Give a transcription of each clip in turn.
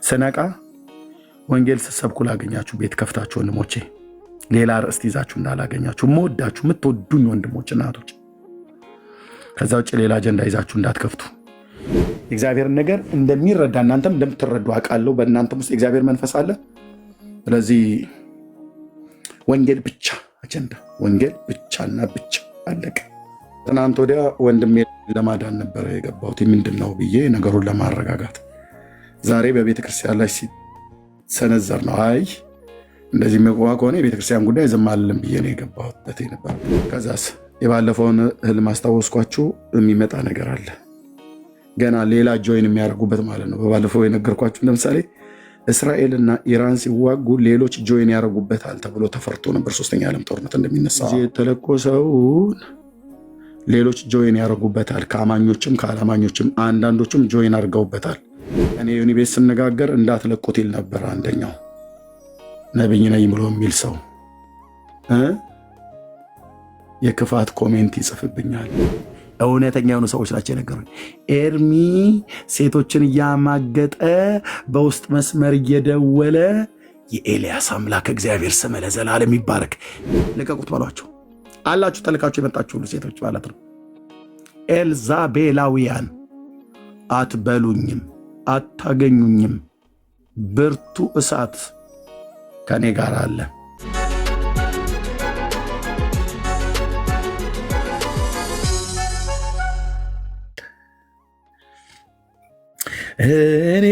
ስነቃ ወንጌል ስትሰብኩ ላገኛችሁ ቤት ከፍታችሁ ወንድሞቼ፣ ሌላ ርዕስት ይዛችሁ እንዳላገኛችሁ የምወዳችሁ የምትወዱኝ ወንድሞች እናቶች፣ ከዛ ውጭ ሌላ አጀንዳ ይዛችሁ እንዳትከፍቱ። የእግዚአብሔርን ነገር እንደሚረዳ እናንተም እንደምትረዱ አውቃለሁ። በእናንተም ውስጥ የእግዚአብሔር መንፈስ አለ። ስለዚህ ወንጌል ብቻ አጀንዳ፣ ወንጌል ብቻና ብቻ አለቀ። ትናንት ወዲያ ወንድሜ ለማዳን ነበረ የገባሁት ምንድን ነው ብዬ ነገሩን ለማረጋጋት። ዛሬ በቤተ ክርስቲያን ላይ ሲሰነዘር ነው አይ እንደዚህ መቋ ከሆነ የቤተ ክርስቲያን ጉዳይ ዝም አልልም ብዬ ነው የገባሁት ነበር። ከዛስ የባለፈውን ህልም አስታወስኳችሁ። የሚመጣ ነገር አለ ገና ሌላ ጆይን የሚያደርጉበት ማለት ነው። በባለፈው የነገርኳችሁ ለምሳሌ እስራኤልና ኢራን ሲዋጉ ሌሎች ጆይን ያደርጉበታል ተብሎ ተፈርቶ ነበር። ሶስተኛ ዓለም ጦርነት እንደሚነሳ የተለኮሰውን ሌሎች ጆይን ያደርጉበታል። ከአማኞችም ከአላማኞችም አንዳንዶችም ጆይን አድርገውበታል። እኔ ዩኒቤስ ስነጋገር እንዳትለቁት ይል ነበር አንደኛው ነብይ ነኝ ብሎ የሚል ሰው የክፋት ኮሜንት ይጽፍብኛል። እውነተኛ የሆኑ ሰዎች ናቸው የነገሩኝ። ኤርሚ ሴቶችን እያማገጠ በውስጥ መስመር እየደወለ የኤልያስ አምላክ እግዚአብሔር ስም ለዘላለም ይባረክ። ልቀቁት በሏቸው አላችሁ። ተልካችሁ የመጣችሁ ሁሉ ሴቶች ማለት ነው። ኤልዛቤላውያን አትበሉኝም፣ አታገኙኝም። ብርቱ እሳት ከኔ ጋር አለ። እኔ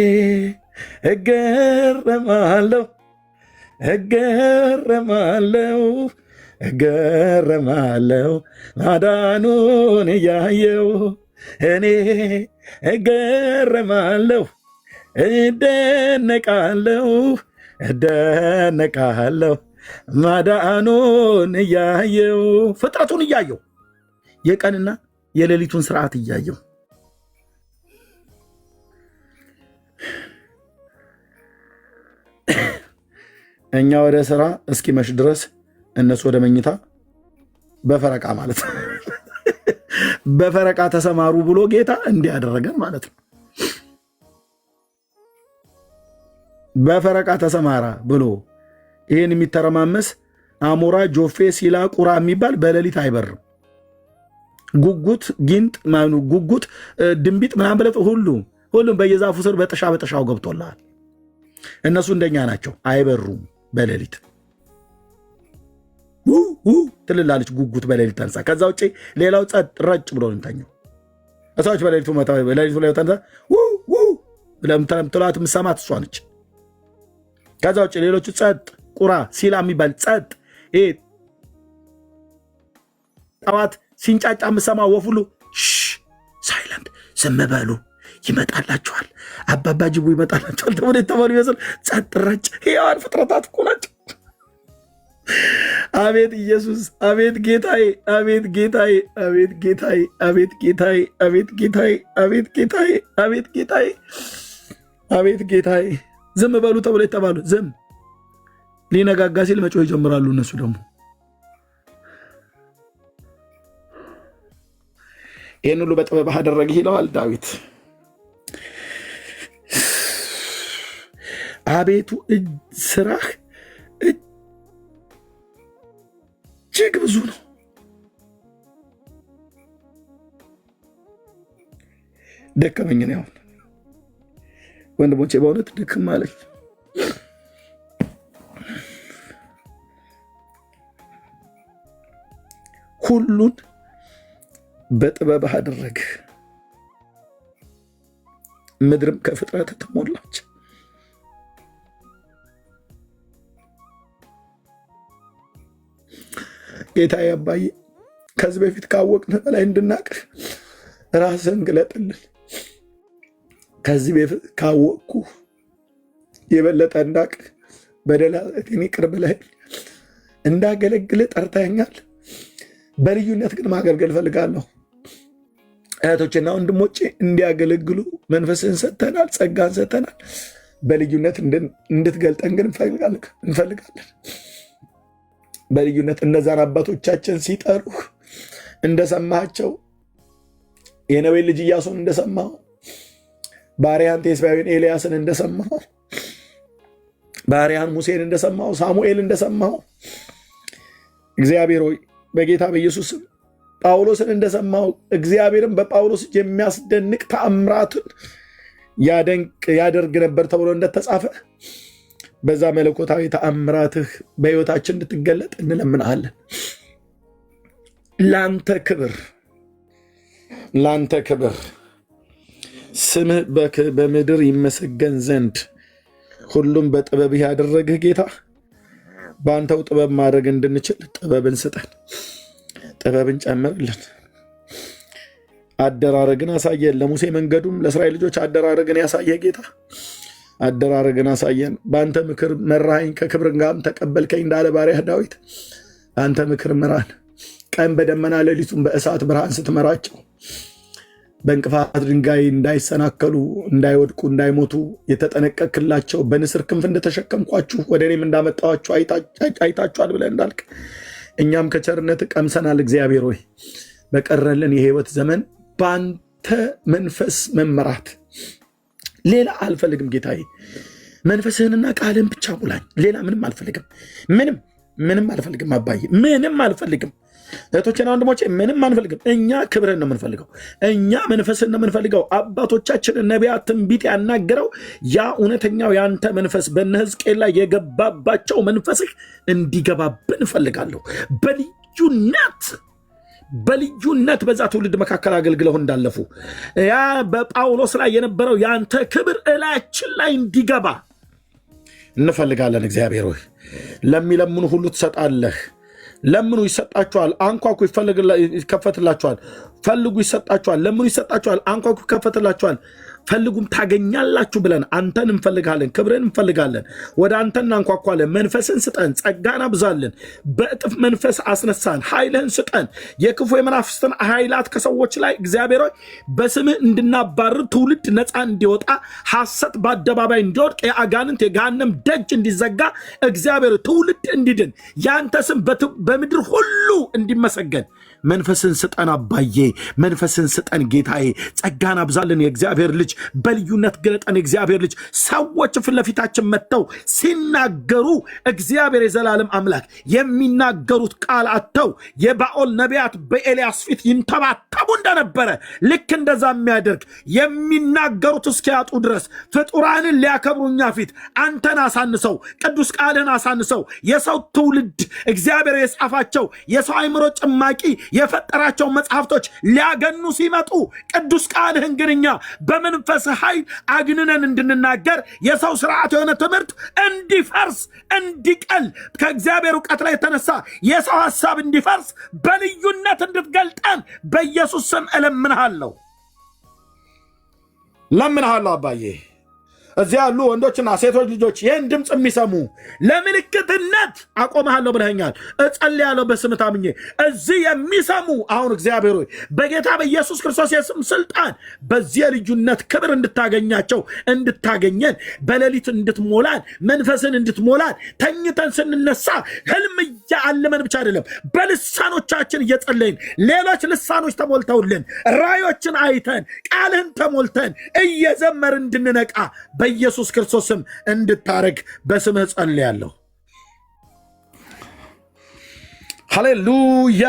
እገረማለሁ ማዳኑን እያየው። እኔ እገረማለሁ እደነቃለሁ ማዳኑን እያየው። ፍጥረቱን እያየው የቀንና የሌሊቱን ስርዓት እያየው እኛ ወደ ስራ እስኪመሽ ድረስ እነሱ ወደ መኝታ በፈረቃ ማለት ነው። በፈረቃ ተሰማሩ ብሎ ጌታ እንዲያደረገን ማለት ነው። በፈረቃ ተሰማራ ብሎ ይህን የሚተረማመስ አሞራ፣ ጆፌ፣ ሲላ፣ ቁራ የሚባል በሌሊት አይበርም። ጉጉት፣ ጊንጥ፣ ጉጉት፣ ድንቢጥ ምናምን ብለህ ሁሉም በየዛፉ ስር በጥሻው ገብቶልሃል። እነሱ እንደኛ ናቸው፣ አይበሩም በሌሊት ትልላለች ጉጉት በሌሊት ተንሳ። ከዛ ውጭ ሌላው ጸጥ ረጭ ብሎ ንተኛው እሳዎች በሌሊቱ ላይ ተንሳ ብለምትላት ምሰማት እሷ ነች። ከዛ ውጭ ሌሎቹ ጸጥ፣ ቁራ፣ ሲላ የሚባል ጸጥ። ጠዋት ሲንጫጫ ምሰማ ወፍ ሁሉ ሳይለንት ዝም በሉ ይመጣላችኋል፣ አባባ ጅቡ ይመጣላችኋል ተብሎ የተባሉ ይመስል ጸጥ ረጭ። ሕያዋን ፍጥረታት እኮ ናቸው። አቤት ኢየሱስ፣ አቤት ጌታዬ፣ አቤት ጌታዬ፣ አቤት ጌታዬ፣ አቤት ጌታዬ፣ አቤት ጌታዬ፣ አቤት ጌታዬ፣ አቤት ጌታዬ፣ አቤት ጌታዬ። ዝም በሉ ተብሎ የተባሉ ዝም። ሊነጋጋ ሲል መጮህ ይጀምራሉ። እነሱ ደግሞ ይህን ሁሉ በጥበብህ አደረግህ ይለዋል ዳዊት። አቤቱ ስራህ እጅግ ብዙ ነው። ደከመኝ ነው ያሁን ወንድሞቼ፣ በእውነት ድክም አለኝ። ሁሉን በጥበብህ አደረግህ፣ ምድርም ከፍጥረት ተሞላች። ጌታዬ አባዬ፣ ከዚህ በፊት ካወቅንህ በላይ እንድናቅህ ራስህን ግለጥልን። ከዚህ በፊት ካወቅኩ የበለጠ እንዳቅህ በደላቴን ይቅር ብለህ እንዳገለግልህ ጠርተኸኛል። በልዩነት ግን ማገልገል እፈልጋለሁ። እህቶችና ወንድሞቼ እንዲያገለግሉ መንፈስህን ሰጥተናል፣ ጸጋን ሰጥተናል። በልዩነት እንድትገልጠን ግን እንፈልጋለን። በልዩነት እነዛን አባቶቻችን ሲጠሩህ እንደሰማቸው የነዌ ልጅ ኢያሱን እንደሰማው ባሪያን ቴስባዊን ኤልያስን እንደሰማው ባሪያን ሙሴን እንደሰማው ሳሙኤል እንደሰማው እግዚአብሔር ሆይ በጌታ በኢየሱስም ጳውሎስን እንደሰማው እግዚአብሔርን በጳውሎስ የሚያስደንቅ ተአምራትን ያደርግ ነበር ተብሎ እንደተጻፈ በዛ መለኮታዊ ተአምራትህ በሕይወታችን እንድትገለጥ እንለምናለን። ላንተ ክብር ስምህ በምድር ይመሰገን ዘንድ ሁሉም በጥበብህ ያደረግህ ጌታ በአንተው ጥበብ ማድረግ እንድንችል ጥበብን ስጠን፣ ጥበብን ጨምርልን። አደራረግን አሳየን። ለሙሴ መንገዱም ለእስራኤል ልጆች አደራረግን ያሳየ ጌታ አደራረግን አሳየን። በአንተ ምክር መራኸኝ፣ ከክብር ጋርም ተቀበልከኝ እንዳለ ባሪያህ ዳዊት አንተ ምክር ምራን። ቀን በደመና ሌሊቱን በእሳት ብርሃን ስትመራቸው በእንቅፋት ድንጋይ እንዳይሰናከሉ እንዳይወድቁ እንዳይሞቱ የተጠነቀቅላቸው በንስር ክንፍ እንደተሸከምኳችሁ ወደ እኔም እንዳመጣኋችሁ አይታችኋል ብለህ እንዳልክ እኛም ከቸርነት ቀምሰናል። እግዚአብሔር ሆይ በቀረልን የህይወት ዘመን በአንተ መንፈስ መመራት ሌላ አልፈልግም። ጌታዬ መንፈስህንና ቃልን ብቻ ሙላኝ። ሌላ ምንም አልፈልግም። ምንም አልፈልግም። አባዬ ምንም አልፈልግም። እህቶቼና ወንድሞቼ ምንም አንፈልግም። እኛ ክብርን ነው የምንፈልገው። እኛ መንፈስን ነው የምንፈልገው። አባቶቻችን ነቢያት ትንቢት ያናገረው ያ እውነተኛው የአንተ መንፈስ በእነ ሕዝቅኤል ላይ የገባባቸው መንፈስህ እንዲገባብን እፈልጋለሁ። በልዩነት በዛ ትውልድ መካከል አገልግለው እንዳለፉ ያ በጳውሎስ ላይ የነበረው የአንተ ክብር እላችን ላይ እንዲገባ እንፈልጋለን። እግዚአብሔር ሆይ ለሚለምኑ ሁሉ ትሰጣለህ። ለምኑ ይሰጣችኋል፣ አንኳኩ ይከፈትላችኋል፣ ፈልጉ ይሰጣችኋል፣ ለምኑ ይሰጣችኋል፣ አንኳኩ ይከፈትላችኋል፣ ፈልጉም ታገኛላችሁ ብለን አንተን እንፈልጋለን፣ ክብርን እንፈልጋለን። ወደ አንተ እናንኳኳለን። መንፈስን ስጠን፣ ጸጋን አብዛልን፣ በእጥፍ መንፈስ አስነሳን፣ ኃይልህን ስጠን። የክፉ የመናፍስትን ኃይላት ከሰዎች ላይ እግዚአብሔር ሆይ በስምህ እንድናባርር ትውልድ ነፃ እንዲወጣ ሐሰት በአደባባይ እንዲወድቅ የአጋንንት የገሃነም ደጅ እንዲዘጋ እግዚአብሔር ትውልድ እንዲድን የአንተ ስም በምድር ሁሉ እንዲመሰገን መንፈስን ስጠን አባዬ፣ መንፈስን ስጠን ጌታዬ። ጸጋን አብዛልን የእግዚአብሔር ልጅ፣ በልዩነት ግለጠን የእግዚአብሔር ልጅ። ሰዎች ፊት ለፊታችን መጥተው ሲናገሩ እግዚአብሔር የዘላለም አምላክ የሚናገሩት ቃል አጥተው የባኦል ነቢያት በኤልያስ ፊት ይንተባተቡ እንደነበረ ልክ እንደዛ የሚያደርግ የሚናገሩት እስኪያጡ ድረስ ፍጡራንን ሊያከብሩ እኛ ፊት አንተን አሳንሰው ቅዱስ ቃልን አሳንሰው የሰው ትውልድ እግዚአብሔር የጻፋቸው የሰው አይምሮ ጭማቂ የፈጠራቸው መጽሐፍቶች ሊያገኑ ሲመጡ ቅዱስ ቃልህን ግን እኛ በመንፈስ ኃይል አግንነን እንድንናገር የሰው ስርዓት የሆነ ትምህርት እንዲፈርስ እንዲቀል ከእግዚአብሔር እውቀት ላይ የተነሳ የሰው ሐሳብ እንዲፈርስ በልዩነት እንድትገልጠን በኢየሱስ ስም እለምንሃለሁ አባዬ። እዚያ ያሉ ወንዶችና ሴቶች ልጆች ይህን ድምፅ የሚሰሙ ለምልክትነት አቆመሃለሁ ብለኸኛል። እጸልያለሁ በስምህ ታምኜ እዚህ የሚሰሙ አሁን እግዚአብሔር ሆይ በጌታ በኢየሱስ ክርስቶስ የስም ስልጣን በዚህ የልዩነት ክብር እንድታገኛቸው እንድታገኘን በሌሊት እንድትሞላን መንፈስን እንድትሞላን ተኝተን ስንነሳ ህልም እያለመን ብቻ አይደለም በልሳኖቻችን እየጸለይን ሌሎች ልሳኖች ተሞልተውልን ራዮችን አይተን ቃልህን ተሞልተን እየዘመር እንድንነቃ በኢየሱስ ክርስቶስ ስም እንድታረግ በስምህ ጸልያለሁ። ሃሌሉያ።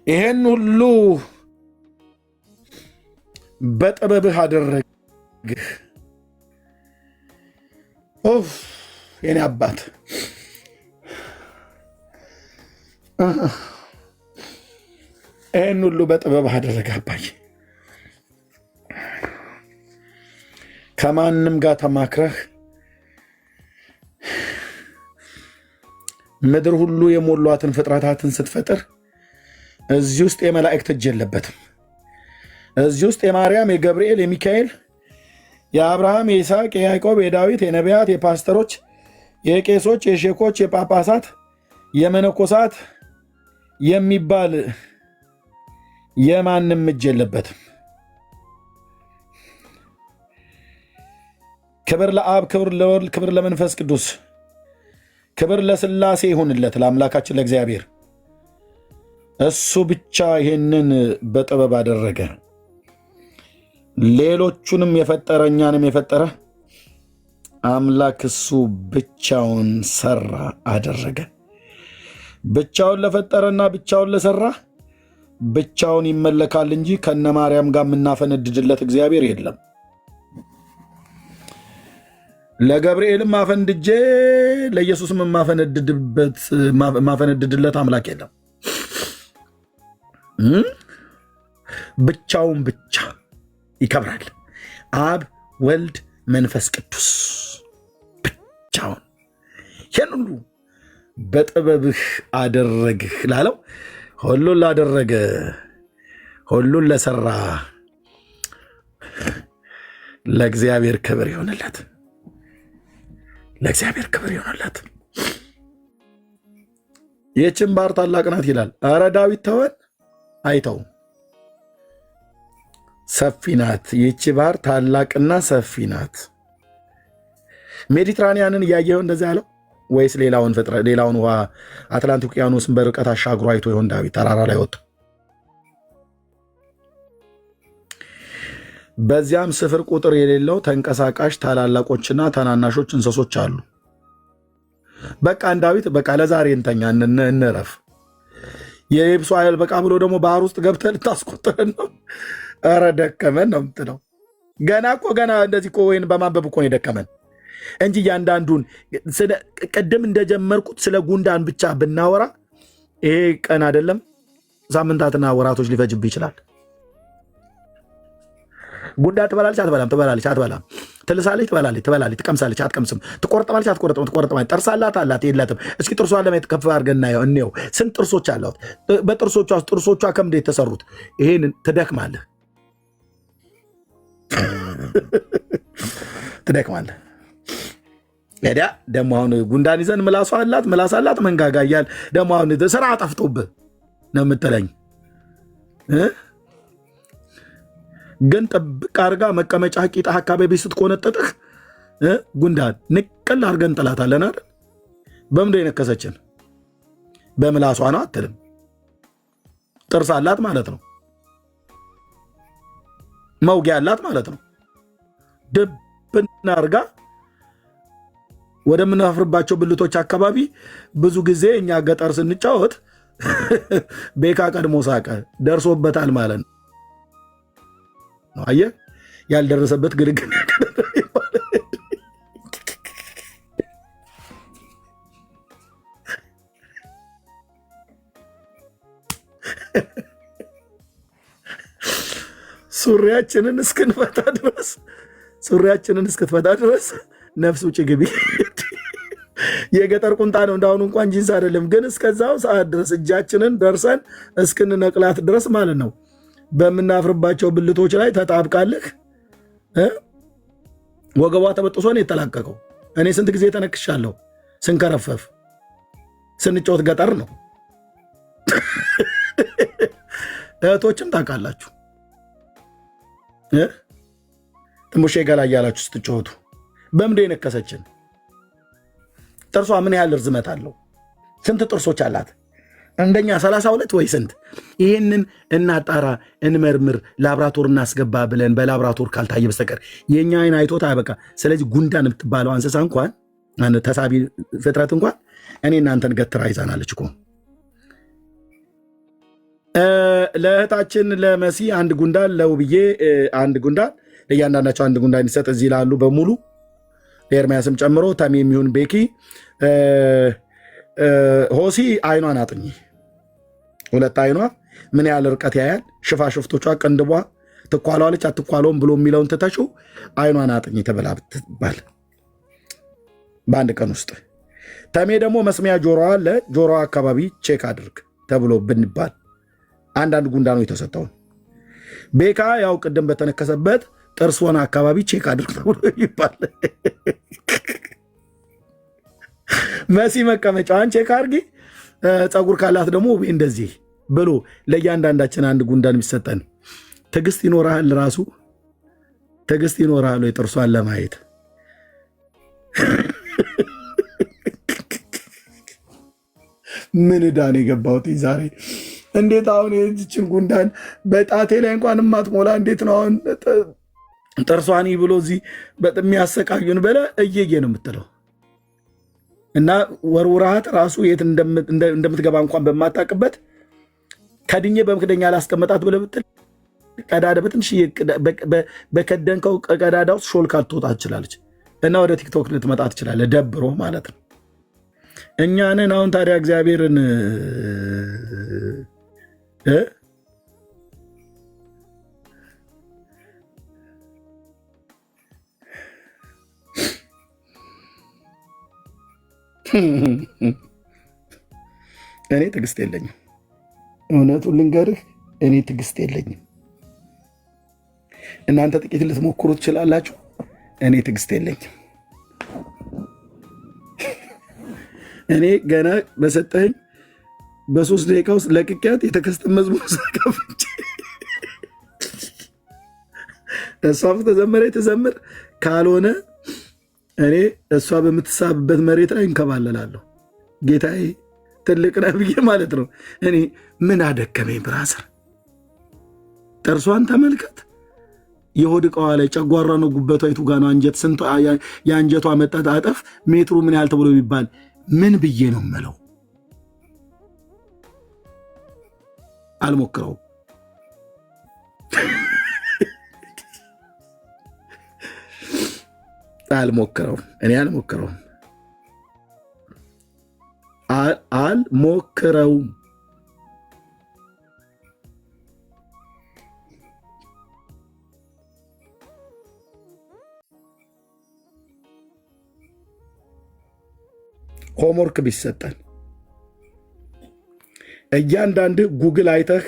ይሄን ሁሉ በጥበብህ አደረግህ። የኔ አባት ይሄን ሁሉ በጥበብህ አደረግህ አባዬ። ከማንም ጋር ተማክረህ ምድር ሁሉ የሞሏትን ፍጥረታትን ስትፈጥር እዚህ ውስጥ የመላእክት እጅ የለበትም። እዚህ ውስጥ የማርያም፣ የገብርኤል፣ የሚካኤል፣ የአብርሃም፣ የይስሐቅ፣ የያዕቆብ፣ የዳዊት፣ የነቢያት፣ የፓስተሮች፣ የቄሶች፣ የሼኮች፣ የጳጳሳት፣ የመነኮሳት የሚባል የማንም እጅ የለበትም። ክብር ለአብ፣ ክብር ለወልድ፣ ክብር ለመንፈስ ቅዱስ፣ ክብር ለሥላሴ ይሁንለት ለአምላካችን ለእግዚአብሔር። እሱ ብቻ ይሄንን በጥበብ አደረገ። ሌሎቹንም የፈጠረ እኛንም የፈጠረ አምላክ እሱ ብቻውን ሰራ አደረገ። ብቻውን ለፈጠረና ብቻውን ለሰራ ብቻውን ይመለካል እንጂ ከነ ማርያም ጋር የምናፈነድድለት እግዚአብሔር የለም። ለገብርኤልም ማፈንድጄ ለኢየሱስም ማፈነድድለት አምላክ የለም። ብቻውን ብቻ ይከብራል። አብ ወልድ መንፈስ ቅዱስ ብቻውን ይህን ሁሉ በጥበብህ አደረግህ ላለው ሁሉን ላደረገ ሁሉን ለሰራ ለእግዚአብሔር ክብር ይሆንለት፣ ለእግዚአብሔር ክብር ይሆንለት። ይህችን ባህር ታላቅ ናት ይላል። ኧረ ዳዊት ተወን አይተውም። ሰፊ ናት ይህች ባህር ታላቅና ሰፊ ናት። ሜዲትራኒያንን እያየው እንደዚህ ያለው ወይስ ሌላውን ውሃ አትላንቲክ ውቅያኖስን በርቀት አሻግሮ አይቶ ይሆን ዳዊት ተራራ ላይ ወጡ? በዚያም ስፍር ቁጥር የሌለው ተንቀሳቃሽ ታላላቆችና ታናናሾች እንስሶች አሉ። በቃ ዳዊት በቃ ለዛሬ እንተኛ እንረፍ። የየብሱ ኃይል በቃ ብሎ ደግሞ ባህር ውስጥ ገብተህ ልታስቆጥረን ነው? ኧረ ደከመን ነው የምትለው። ገና እንደዚህ እኮ ወይን በማንበብ እኮ ነው የደከመን እንጂ እያንዳንዱን ቅድም እንደጀመርኩት ስለ ጉንዳን ብቻ ብናወራ ይሄ ቀን አይደለም ሳምንታትና ወራቶች ሊፈጅብህ ይችላል። ጉንዳን ትበላለች አትበላም? ትበላለች አትበላም? ትልሳለች ትበላለች? ትቀምሳለች አትቀምስም? ትቆርጥማለች አትቆርጥም? ትቆርጥማለች። ጥርስ አላት የላትም? እስኪ ጥርሷን ለማየት ከፍ አድርገን እንየው። ስንት ጥርሶች አላት? በጥርሶቿ ውስጥ ጥርሶቿ ከምንድን የተሰሩት? ይሄንን ትደክማለህ ትደክማለህ። ሄዳ ደግሞ አሁን ጉንዳን ይዘን ምላስ አላት መንጋጋ እያል ደግሞ አሁን ስራ ጠፍቶብህ ነው የምትለኝ። ግን ጥብቅ አድርጋ መቀመጫ ቂጣ አካባቢ ስትቆነጠጥህ ጉንዳን ንቅል አድርገን እንጥላታለን አይደል? በምንድን የነከሰችን? በምላሷ ነው አትልም። ጥርስ አላት ማለት ነው። መውጊያ አላት ማለት ነው። ድብና አድርጋ ወደምናፍርባቸው ብልቶች አካባቢ ብዙ ጊዜ እኛ ገጠር ስንጫወት ቤካ ቀድሞ ሳቀ ደርሶበታል ማለት ነው። አየህ፣ ያልደረሰበት ግርግር ሱሪያችንን እስክትፈታ ድረስ ነፍስ ውጭ ግቢ። የገጠር ቁንጣ ነው እንዳሁኑ እንኳን ጂንስ አይደለም። ግን እስከዛው ሰዓት ድረስ እጃችንን ደርሰን እስክንነቅላት ድረስ ማለት ነው በምናፍርባቸው ብልቶች ላይ ተጣብቃለህ። ወገቧ ተበጥሶ ነው የተላቀቀው። እኔ ስንት ጊዜ ተነክሻለሁ ስንከረፈፍ ስንጮት ገጠር ነው። እህቶችም ታውቃላችሁ ትንሽ ገላ እያላችሁ ስትጮቱ በምንድን የነከሰችን? ጥርሷ ምን ያህል ርዝመት አለው? ስንት ጥርሶች አላት? እንደኛ 32 ወይ ስንት? ይህንን እናጣራ፣ እንመርምር፣ ላብራቶር እናስገባ ብለን በላብራቶር ካልታየ በስተቀር የእኛ አይን አይቶት አይበቃ። ስለዚህ ጉንዳን የምትባለው እንስሳ እንኳን ተሳቢ ፍጥረት እንኳን እኔ እናንተን ገትራ ይዛናለች እኮ። ለእህታችን ለመሲ አንድ ጉንዳን፣ ለውብዬ አንድ ጉንዳን፣ ለእያንዳንዳቸው አንድ ጉንዳን ይሰጥ። እዚህ ላሉ በሙሉ ኤርሚያስም ጨምሮ ተሜ የሚሆን ቤኪ ሆሲ አይኗን አጥኚ። ሁለት አይኗ ምን ያህል ርቀት ያያል? ሽፋሽፍቶቿ ቅንድቧ ትኳሏለች አትኳለውም ብሎ የሚለውን ትተሽው አይኗን አጥኚ ተብላ ብትባል በአንድ ቀን ውስጥ። ተሜ ደግሞ መስሚያ ጆሮዋ አለ ጆሮዋ አካባቢ ቼክ አድርግ ተብሎ ብንባል አንዳንድ ጉንዳኑ የተሰጠውን። ቤካ ያው ቅድም በተነከሰበት ጥርስዎን አካባቢ ቼክ አድርግ ተብሎ ይባል። መሲ መቀመጫዋን ቼክ አድርጊ፣ ፀጉር ካላት ደግሞ እንደዚህ ብሎ ለእያንዳንዳችን አንድ ጉንዳን የሚሰጠን። ትዕግስት ይኖርሃል፣ ራሱ ትዕግስት ይኖርሃል የጥርሷን ለማየት። ምን ዕዳን የገባሁት ዛሬ! እንዴት አሁን የዚችን ጉንዳን በጣቴ ላይ እንኳን የማትሞላ እንዴት ነው አሁን ጥርሷን ብሎ እዚህ የሚያሰቃዩን በለ እየየ ነው የምትለው እና ወርውራት ራሱ የት እንደምትገባ እንኳን በማታውቅበት ከድኜ በምክደኛ ላስቀመጣት ብለህ ብትል ቀዳዳ በትንሽ በከደንከው ቀዳዳ ውስጥ ሾልካ ልትወጣ ትችላለች እና ወደ ቲክቶክ ልትመጣ ትችላለህ። ደብሮ ማለት ነው። እኛንን አሁን ታዲያ እግዚአብሔርን እኔ ትዕግስት የለኝም። እውነቱን ልንገርህ፣ እኔ ትዕግስት የለኝም። እናንተ ጥቂት ልትሞክሩ ትችላላችሁ። እኔ ትዕግስት የለኝም። እኔ ገና በሰጠኝ በ3 ደቂቃ ውስጥ ለቅቄያት የተከስተ መዝሙር ሳከፍቼ እሷም ተዘመረ የተዘምር ካልሆነ እኔ እሷ በምትሳብበት መሬት ላይ እንከባለላለሁ። ጌታዬ ትልቅ ነህ ብዬ ማለት ነው። እኔ ምን አደከመኝ ብራዘር። ጥርሷን ተመልከት። የሆድ ዕቃዋ ላይ ጨጓራ ነው ጉበቷ የቱ ጋ ነው? አንጀት ስንት የአንጀቷ መጠጥ አጠፍ ሜትሩ ምን ያህል ተብሎ ቢባል ምን ብዬ ነው የምለው? አልሞክረውም። እኔ አልሞክረውም። ሆምወርክ ቢሰጠን እያንዳንድ ጉግል አይተህ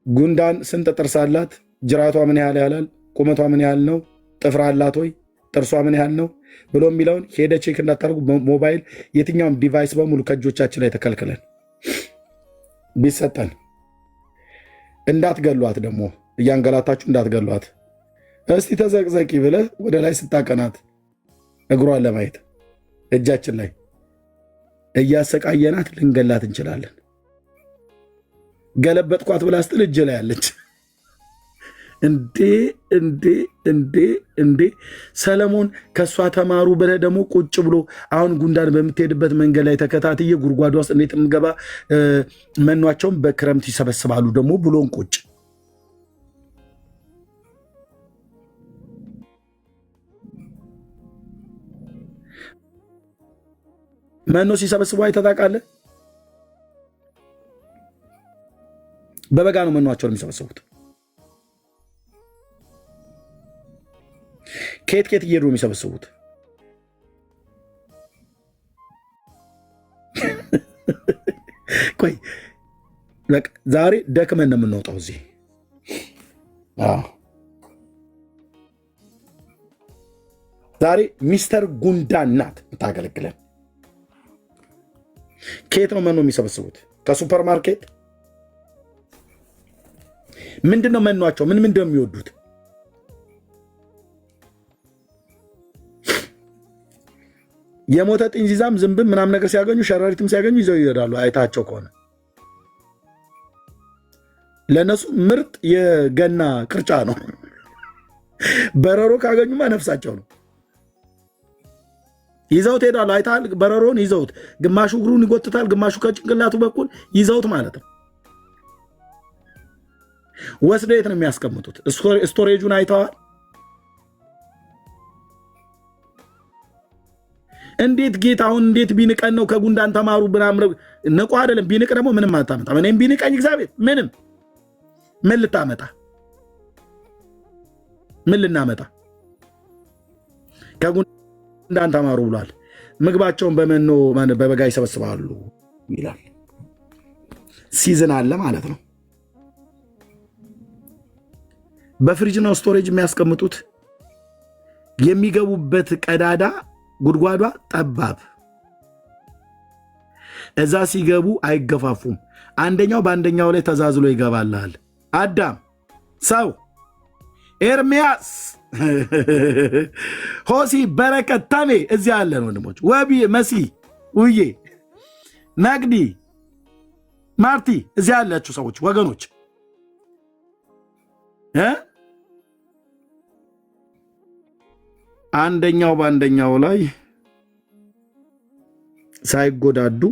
ጉንዳን ስንት ጥርስ አላት፣ ጅራቷ ምን ያህል ያህላል፣ ቁመቷ ምን ያህል ነው፣ ጥፍር አላት ወይ፣ ጥርሷ ምን ያህል ነው ብሎ የሚለውን ሄደ ቼክ እንዳታደርጉ። ሞባይል የትኛውም ዲቫይስ በሙሉ ከእጆቻችን ላይ ተከልክለን ቢሰጠን፣ እንዳትገሏት ደግሞ እያንገላታችሁ እንዳትገሏት። እስቲ ተዘቅዘቂ ብለህ ወደ ላይ ስታቀናት እግሯን ለማየት እጃችን ላይ እያሰቃየናት ልንገላት እንችላለን። ገለበጥኳት ብላ ስትል እጅ ላይ ያለች እንዴ ሰለሞን ከእሷ ተማሩ ብለህ ደግሞ ቁጭ ብሎ አሁን ጉንዳን በምትሄድበት መንገድ ላይ ተከታትዬ ጉድጓዷ ውስጥ እንዴት የምገባ መኗቸውን በክረምት ይሰበስባሉ ደግሞ ብሎን ቁጭ መኖ ሲሰበስቡ አይተህ ታውቃለህ? በበጋ ነው መኗቸውን የሚሰበስቡት። ከየት እየሄዱ ነው የሚሰበስቡት? ቆይ ዛሬ ደክመን ነው የምንወጣው እዚህ። ዛሬ ሚስተር ጉንዳን ናት የምታገለግለን። ከየት ነው መኖ የሚሰበስቡት? ከሱፐር ማርኬት። ምንድን ነው መኗቸው? ምን ምንድን ነው የሚወዱት? የሞተ ጥንዚዛም ዝንብም ምናምን ነገር ሲያገኙ ሸረሪትም ሲያገኙ ይዘው ይሄዳሉ። አይታቸው ከሆነ ለእነሱ ምርጥ የገና ቅርጫ ነው። በረሮ ካገኙማ ነፍሳቸው ነው። ይዘውት ሄዳሉ። አይታል በረሮን ይዘውት ግማሹ እግሩን ይጎትታል፣ ግማሹ ከጭንቅላቱ በኩል ይዘውት ማለት ነው። ወስደው የት ነው የሚያስቀምጡት? ስቶሬጁን አይተዋል? እንዴት ጌታውን እንዴት ቢንቀን ነው ከጉንዳን ተማሩ ብናምረው ንቆ አይደለም። ቢንቅ ደግሞ ምንም አታመጣም። እኔም ቢንቀኝ እግዚአብሔር ምንም ምን ልታመጣ ምን ልናመጣ? ከጉንዳን ተማሩ ብሏል። ምግባቸውን በመኖ በበጋ ይሰበስባሉ ይላል። ሲዝን አለ ማለት ነው። በፍሪጅ ነው ስቶሬጅ የሚያስቀምጡት። የሚገቡበት ቀዳዳ ጉድጓዷ ጠባብ፣ እዛ ሲገቡ አይገፋፉም። አንደኛው በአንደኛው ላይ ተዛዝሎ ይገባላል። አዳም፣ ሰው፣ ኤርሚያስ፣ ሆሲ፣ በረከት፣ ተሜ እዚያ ያለን ወንድሞች፣ ወቢ፣ መሲ፣ ውዬ፣ መግዲ፣ ማርቲ እዚያ ያላችሁ ሰዎች ወገኖች አንደኛው በአንደኛው ላይ ሳይጎዳዱ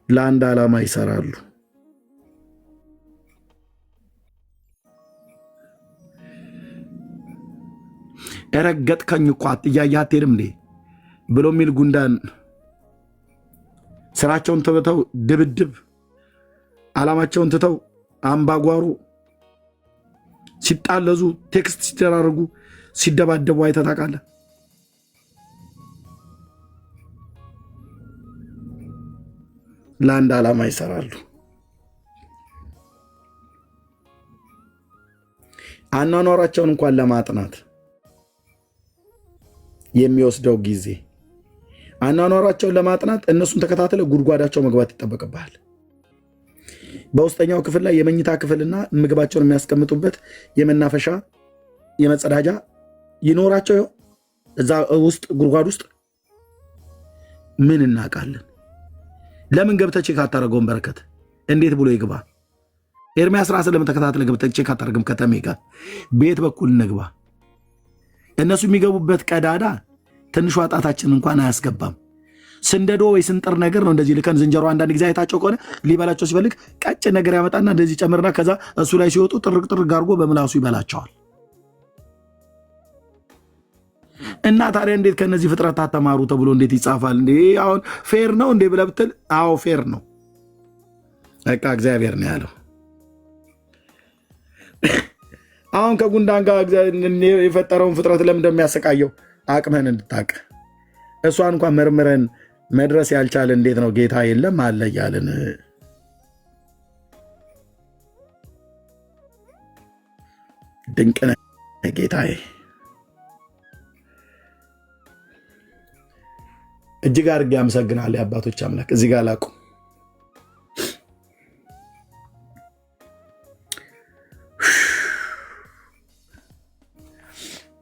ለአንድ ዓላማ ይሰራሉ። እረገጥከኝ እኮ እያየህ አትሄድም እንዴ ብሎ የሚል ጉንዳን ስራቸውን ትተው ድብድብ፣ ዓላማቸውን ትተው አምባጓሮ ሲጣለዙ፣ ቴክስት ሲደራርጉ፣ ሲደባደቡ አይተህ ታውቃለህ? ለአንድ ዓላማ ይሰራሉ። አኗኗራቸውን እንኳን ለማጥናት የሚወስደው ጊዜ፣ አኗኗራቸውን ለማጥናት እነሱን ተከታትለ ጉድጓዳቸው መግባት ይጠበቅብሃል። በውስጠኛው ክፍል ላይ የመኝታ ክፍልና ምግባቸውን የሚያስቀምጡበት የመናፈሻ የመጸዳጃ ይኖራቸው እዛ ውስጥ ጉድጓድ ውስጥ ምን እናውቃለን? ለምን ገብተህ ቼክ አታደርገውም? በረከት እንዴት ብሎ ይግባ? ኤርምያስ ራስህ ለምን ተከታትለህ ገብተህ ቼክ አታደርግም? ከተሜ ጋር ቤት በኩል እንግባ። እነሱ የሚገቡበት ቀዳዳ ትንሿ ጣታችን እንኳን አያስገባም። ስንደዶ ወይ ስንጥር ነገር ነው። እንደዚህ ልከን ዝንጀሮ አንዳንድ ጊዜ አይታቸው ከሆነ ሊበላቸው ሲፈልግ ቀጭን ነገር ያመጣና እንደዚህ ጨምርና ከዛ እሱ ላይ ሲወጡ ጥርቅ ጥርቅ አድርጎ በምላሱ ይበላቸዋል። እና ታዲያ እንዴት ከነዚህ ፍጥረታት ተማሩ ተብሎ እንዴት ይጻፋል? እንዴ አሁን ፌር ነው እንዴ ብለህ ብትል፣ አዎ ፌር ነው። በቃ እግዚአብሔር ነው ያለው። አሁን ከጉንዳን ጋር የፈጠረውን ፍጥረት ለምን እንደሚያሰቃየው አቅምህን እንድታቅ እሷን እንኳን መርምረን መድረስ ያልቻለ እንዴት ነው ጌታ የለም አለ እያልን ድንቅ ነህ ጌታዬ። እጅግ አድርጌ አመሰግናለሁ የአባቶች አምላክ። እዚህ ጋር ላቁም።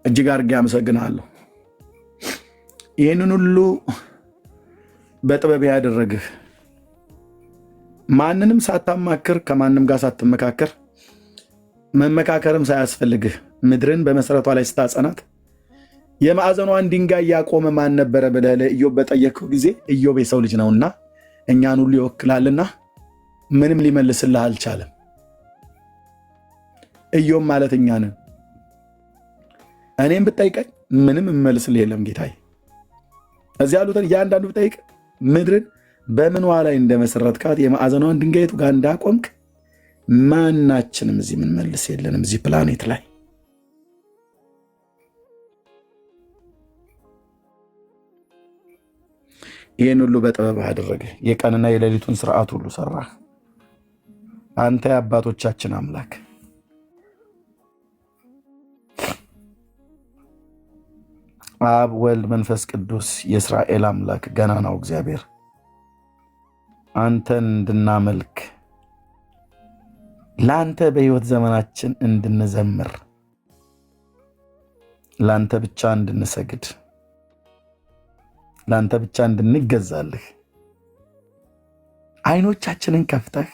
እጅግ አድርጌ አመሰግናለሁ። ይህንን ሁሉ በጥበብ ያደረግህ ማንንም ሳታማክር ከማንም ጋር ሳትመካከር መመካከርም ሳያስፈልግህ ምድርን በመሰረቷ ላይ ስታጸናት የማዕዘኗን ድንጋይ ያቆመ ማን ነበረ ብለህ ለኢዮብ በጠየቅከው ጊዜ ኢዮብ የሰው ልጅ ነውና እኛን ሁሉ ይወክላልና ምንም ሊመልስልህ አልቻለም። ኢዮብ ማለት እኛ ነን። እኔም ብጠይቀኝ ምንም እመልስልህ የለም ጌታዬ። እዚህ ያሉትን እያንዳንዱ ብጠይቅ ምድርን በምንዋ ላይ እንደመሰረትካት የማዕዘኗን ድንጋይቱ ጋር እንዳቆምክ ማናችንም እዚህ ምንመልስ የለንም እዚህ ፕላኔት ላይ። ይህን ሁሉ በጥበብ አደረገ። የቀንና የሌሊቱን ስርዓት ሁሉ ሰራ። አንተ የአባቶቻችን አምላክ አብ ወልድ መንፈስ ቅዱስ የእስራኤል አምላክ ገናናው እግዚአብሔር አንተን እንድናመልክ ለአንተ በሕይወት ዘመናችን እንድንዘምር ለአንተ ብቻ እንድንሰግድ ለአንተ ብቻ እንድንገዛልህ አይኖቻችንን ከፍተህ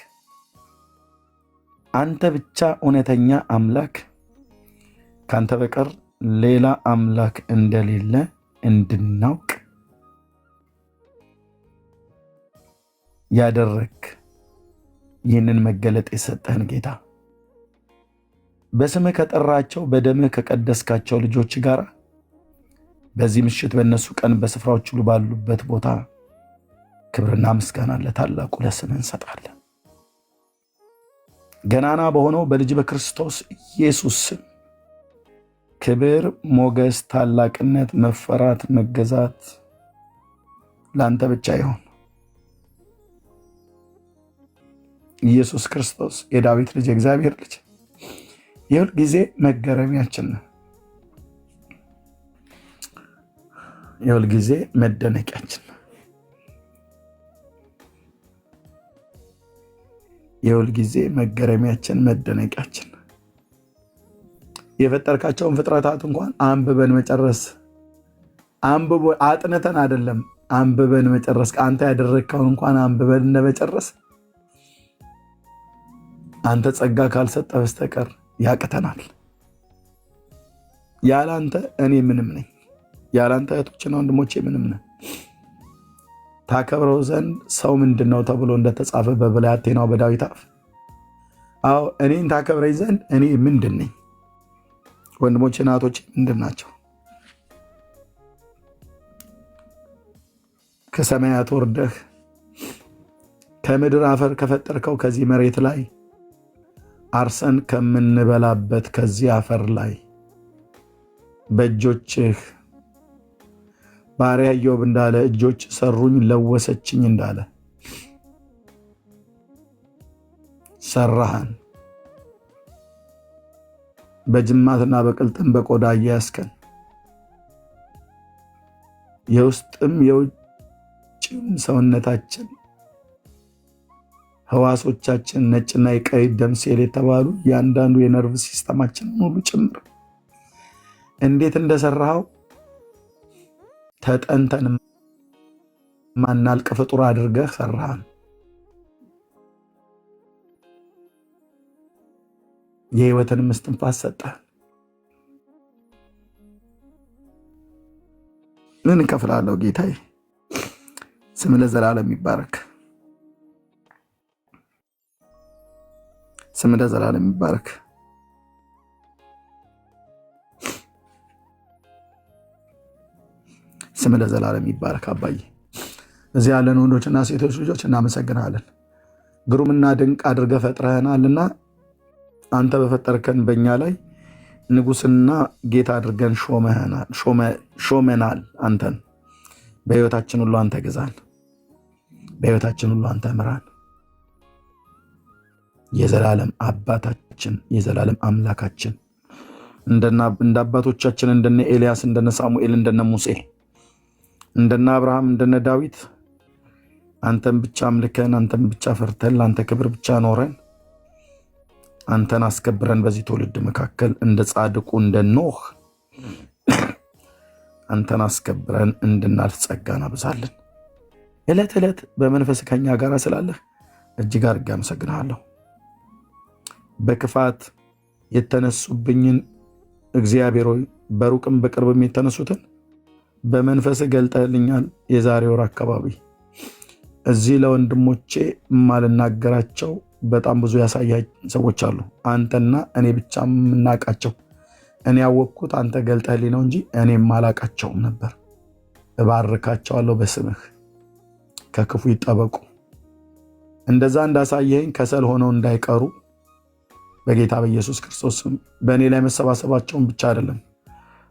አንተ ብቻ እውነተኛ አምላክ ካንተ በቀር ሌላ አምላክ እንደሌለ እንድናውቅ ያደረክ ይህንን መገለጥ የሰጠህን ጌታ በስምህ ከጠራቸው በደምህ ከቀደስካቸው ልጆች ጋር በዚህ ምሽት በእነሱ ቀን በስፍራዎች ሁሉ ባሉበት ቦታ ክብርና ምስጋና ለታላቁ ለስምህ እንሰጣለን። ገናና በሆነው በልጅ በክርስቶስ ኢየሱስ ስም ክብር፣ ሞገስ፣ ታላቅነት፣ መፈራት፣ መገዛት ለአንተ ብቻ ይሁን። ኢየሱስ ክርስቶስ የዳዊት ልጅ የእግዚአብሔር ልጅ የሁል ጊዜ መገረሚያችን ነው። የሁል ጊዜ መደነቂያችን ነው። የሁል ጊዜ መገረሚያችን፣ መደነቂያችን። የፈጠርካቸውን ፍጥረታት እንኳን አንብበን መጨረስ አጥንተን አይደለም አንብበን መጨረስ፣ አንተ ያደረግከውን እንኳን አንብበን እንደመጨረስ አንተ ጸጋ ካልሰጠ በስተቀር ያቅተናል። ያላንተ እኔ ምንም ነኝ። ያላንተ እህቶችና ወንድሞቼ ምንም ነን። ታከብረው ዘንድ ሰው ምንድን ነው ተብሎ እንደተጻፈ በብላቴናው በዳዊት አፍ፣ አዎ እኔን ታከብረኝ ዘንድ እኔ ምንድን ነኝ? ወንድሞቼና እህቶቼ ምንድን ናቸው? ከሰማያት ወርደህ ከምድር አፈር ከፈጠርከው ከዚህ መሬት ላይ አርሰን ከምንበላበት ከዚህ አፈር ላይ በእጆችህ ባሪያ ኢዮብ እንዳለ እጆች ሰሩኝ ለወሰችኝ እንዳለ ሰራሃን። በጅማትና በቅልጥም በቆዳ እያያስከን የውስጥም የውጭም ሰውነታችን ህዋሶቻችን ነጭና የቀይ ደም ሴል የተባሉ ያንዳንዱ የነርቭ ሲስተማችንን ሁሉ ጭምር እንዴት እንደሰራኸው ተጠንተን ማናልቅ ፍጡር አድርገህ ሰራህን። የህይወትን እስትንፋስ ሰጠህ። ምን እከፍላለሁ ጌታዬ? ስም ለዘላለም ይባረክ። ስም ለዘላለም ይባረክ። ስም ለዘላለም ይባረክ። አባዬ እዚህ ያለን ወንዶችና ሴቶች ልጆች እናመሰግናለን። ግሩምና ድንቅ አድርገህ ፈጥረህናልና አንተ በፈጠርከን በእኛ ላይ ንጉስና ጌታ አድርገን ሾመናል። አንተን በህይወታችን ሁሉ አንተ ግዛን። በህይወታችን ሁሉ አንተ ምራን። የዘላለም አባታችን የዘላለም አምላካችን እንደ አባቶቻችን እንደነ ኤልያስ እንደነ ሳሙኤል እንደነ ሙሴ እንደነ አብርሃም እንደነ ዳዊት አንተን ብቻ አምልከን አንተን ብቻ ፈርተን ለአንተ ክብር ብቻ ኖረን አንተን አስከብረን በዚህ ትውልድ መካከል እንደ ጻድቁ እንደ ኖህ አንተን አስከብረን እንድናልፍ ጸጋን አብዛለን። ዕለት ዕለት በመንፈስ ከኛ ጋር ስላለህ እጅግ አድርጌ አመሰግንሃለሁ። በክፋት የተነሱብኝን እግዚአብሔር ሆይ በሩቅም በቅርብም የተነሱትን በመንፈስ ገልጠልኛል። የዛሬ ወር አካባቢ እዚህ ለወንድሞቼ ማልናገራቸው በጣም ብዙ ያሳያኝ ሰዎች አሉ። አንተና እኔ ብቻ የምናውቃቸው። እኔ ያወቅኩት አንተ ገልጠልኝ ነው እንጂ እኔም አላውቃቸውም ነበር። እባርካቸዋለሁ በስምህ። ከክፉ ይጠበቁ። እንደዛ እንዳሳየኝ ከሰል ሆነው እንዳይቀሩ በጌታ በኢየሱስ ክርስቶስ ስም በእኔ ላይ መሰባሰባቸውን ብቻ አይደለም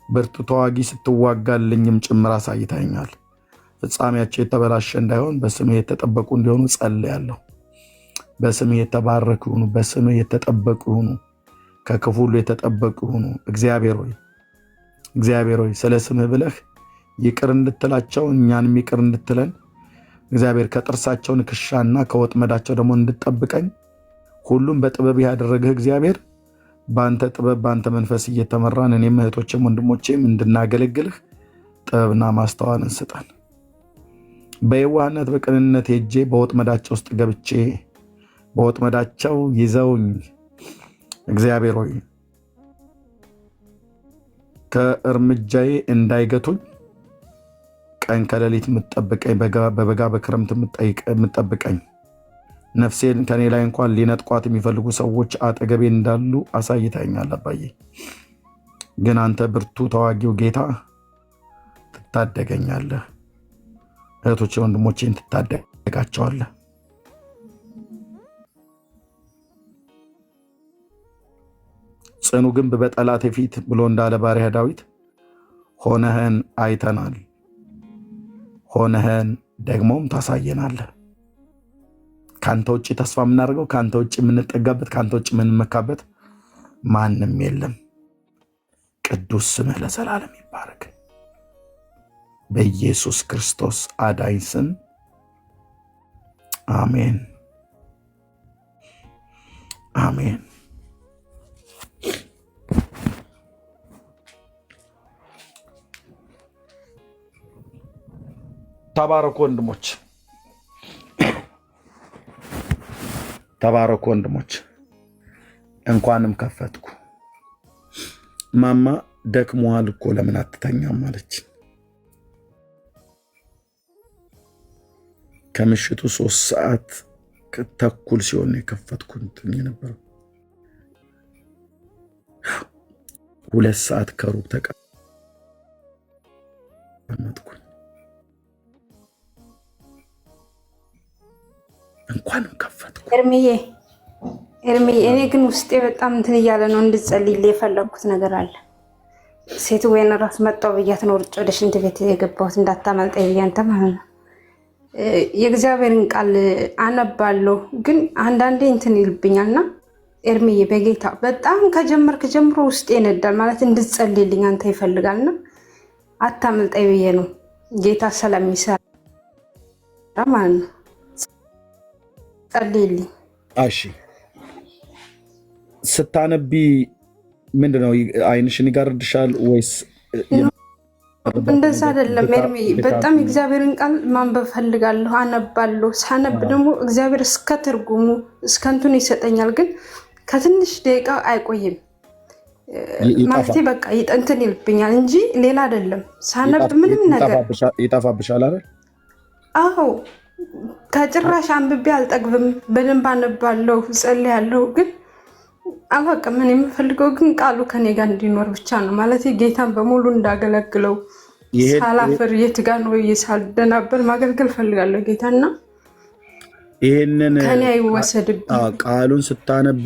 ብርቱ ተዋጊ ስትዋጋልኝም ጭምር አሳይታኛል። ፍጻሜያቸው የተበላሸ እንዳይሆን በስምህ የተጠበቁ እንዲሆኑ ጸልያለሁ። በስምህ የተባረኩ ይሁኑ። በስምህ የተጠበቁ ይሁኑ። ከክፉ ሁሉ የተጠበቁ ይሁኑ። እግዚአብሔር ሆይ ስለ ስምህ ብለህ ይቅር እንድትላቸው እኛንም ይቅር እንድትለን እግዚአብሔር ከጥርሳቸው ንክሻና ከወጥመዳቸው ደግሞ እንድጠብቀኝ ሁሉም በጥበብ ያደረግህ እግዚአብሔር በአንተ ጥበብ በአንተ መንፈስ እየተመራን እኔም እህቶችም ወንድሞቼም እንድናገለግልህ ጥበብና ማስተዋልን ስጠን። በየዋህነት በቅንነት ሄጄ በወጥመዳቸው ውስጥ ገብቼ በወጥመዳቸው ይዘውኝ እግዚአብሔር ሆይ ከእርምጃዬ እንዳይገቱኝ ቀን ከሌሊት የምትጠብቀኝ በበጋ በክረምት የምትጠብቀኝ ነፍሴን ከኔ ላይ እንኳን ሊነጥቋት የሚፈልጉ ሰዎች አጠገቤ እንዳሉ አሳይታኛል። አባዬ ግን አንተ ብርቱ ተዋጊው ጌታ ትታደገኛለህ። እህቶቼ ወንድሞቼን ትታደጋቸዋለህ። ጽኑ ግንብ በጠላቴ ፊት ብሎ እንዳለ ባሪያ ዳዊት ሆነህን አይተናል። ሆነህን ደግሞም ታሳየናለህ። ከአንተ ውጭ ተስፋ የምናደርገው ከአንተ ውጭ የምንጠጋበት ከአንተ ውጭ የምንመካበት ማንም የለም። ቅዱስ ስምህ ለዘላለም ይባረክ። በኢየሱስ ክርስቶስ አዳኝ ስም አሜን፣ አሜን። ተባረኩ ወንድሞች፣ ተባረኩ ወንድሞች። እንኳንም ከፈትኩ። ማማ ደክሞሃል እኮ ለምን አትተኛም አለች። ከምሽቱ 3 ሰዓት ተኩል ሲሆን የከፈትኩት የነበረው 2 ሰዓት ከሩብ ተቀመጥኩኝ። እንኳንም ከፈትኩ። ኤርሚዬ እኔ ግን ውስጤ በጣም እንትን እያለ ነው። እንድጸልይልኝ የፈለግኩት ነገር አለ። ሴት ወይን ራስ መጣው ብያት ነው ሩጭ ወደ ሽንት ቤት የገባሁት እንዳታመልጠኝ ብያንተ ማለት ነው። የእግዚአብሔርን ቃል አነባለሁ ግን አንዳንዴ እንትን ይልብኛልና ኤርሚዬ በጌታ በጣም ከጀመርክ ጀምሮ ውስጤ ይነዳል። ማለት እንድጸልይልኝ አንተ ይፈልጋልና አታመልጠኝ ብዬ ነው ጌታ ስለሚሰራ ማለት ነው። ጸልይልኝ። እሺ ስታነቢ ምንድነው አይንሽን ይጋርድሻል ወይስ? እንደዛ አይደለም ኤርሚ፣ በጣም እግዚአብሔርን ቃል ማንበብ ፈልጋለሁ፣ አነባለሁ። ሳነብ ደግሞ እግዚአብሔር እስከ ትርጉሙ እስከ እንትኑ ይሰጠኛል፣ ግን ከትንሽ ደቂቃ አይቆይም። ማለት በቃ እንትን ይልብኛል እንጂ ሌላ አይደለም። ሳነብ ምንም ነገር ይጠፋብሻል አይደል? አዎ ከጭራሽ አንብቤ አልጠግብም። በደንብ አነባለሁ፣ ጸልያለሁ፣ ግን አላውቅም። እኔ የምፈልገው ግን ቃሉ ከኔ ጋር እንዲኖር ብቻ ነው። ማለት ጌታን በሙሉ እንዳገለግለው ሳላፍር የት ጋር ነው ሳልደናበር ማገልገል ፈልጋለሁ ጌታና ይሄንን ከኔ አይወሰድብኝ። ቃሉን ስታነቢ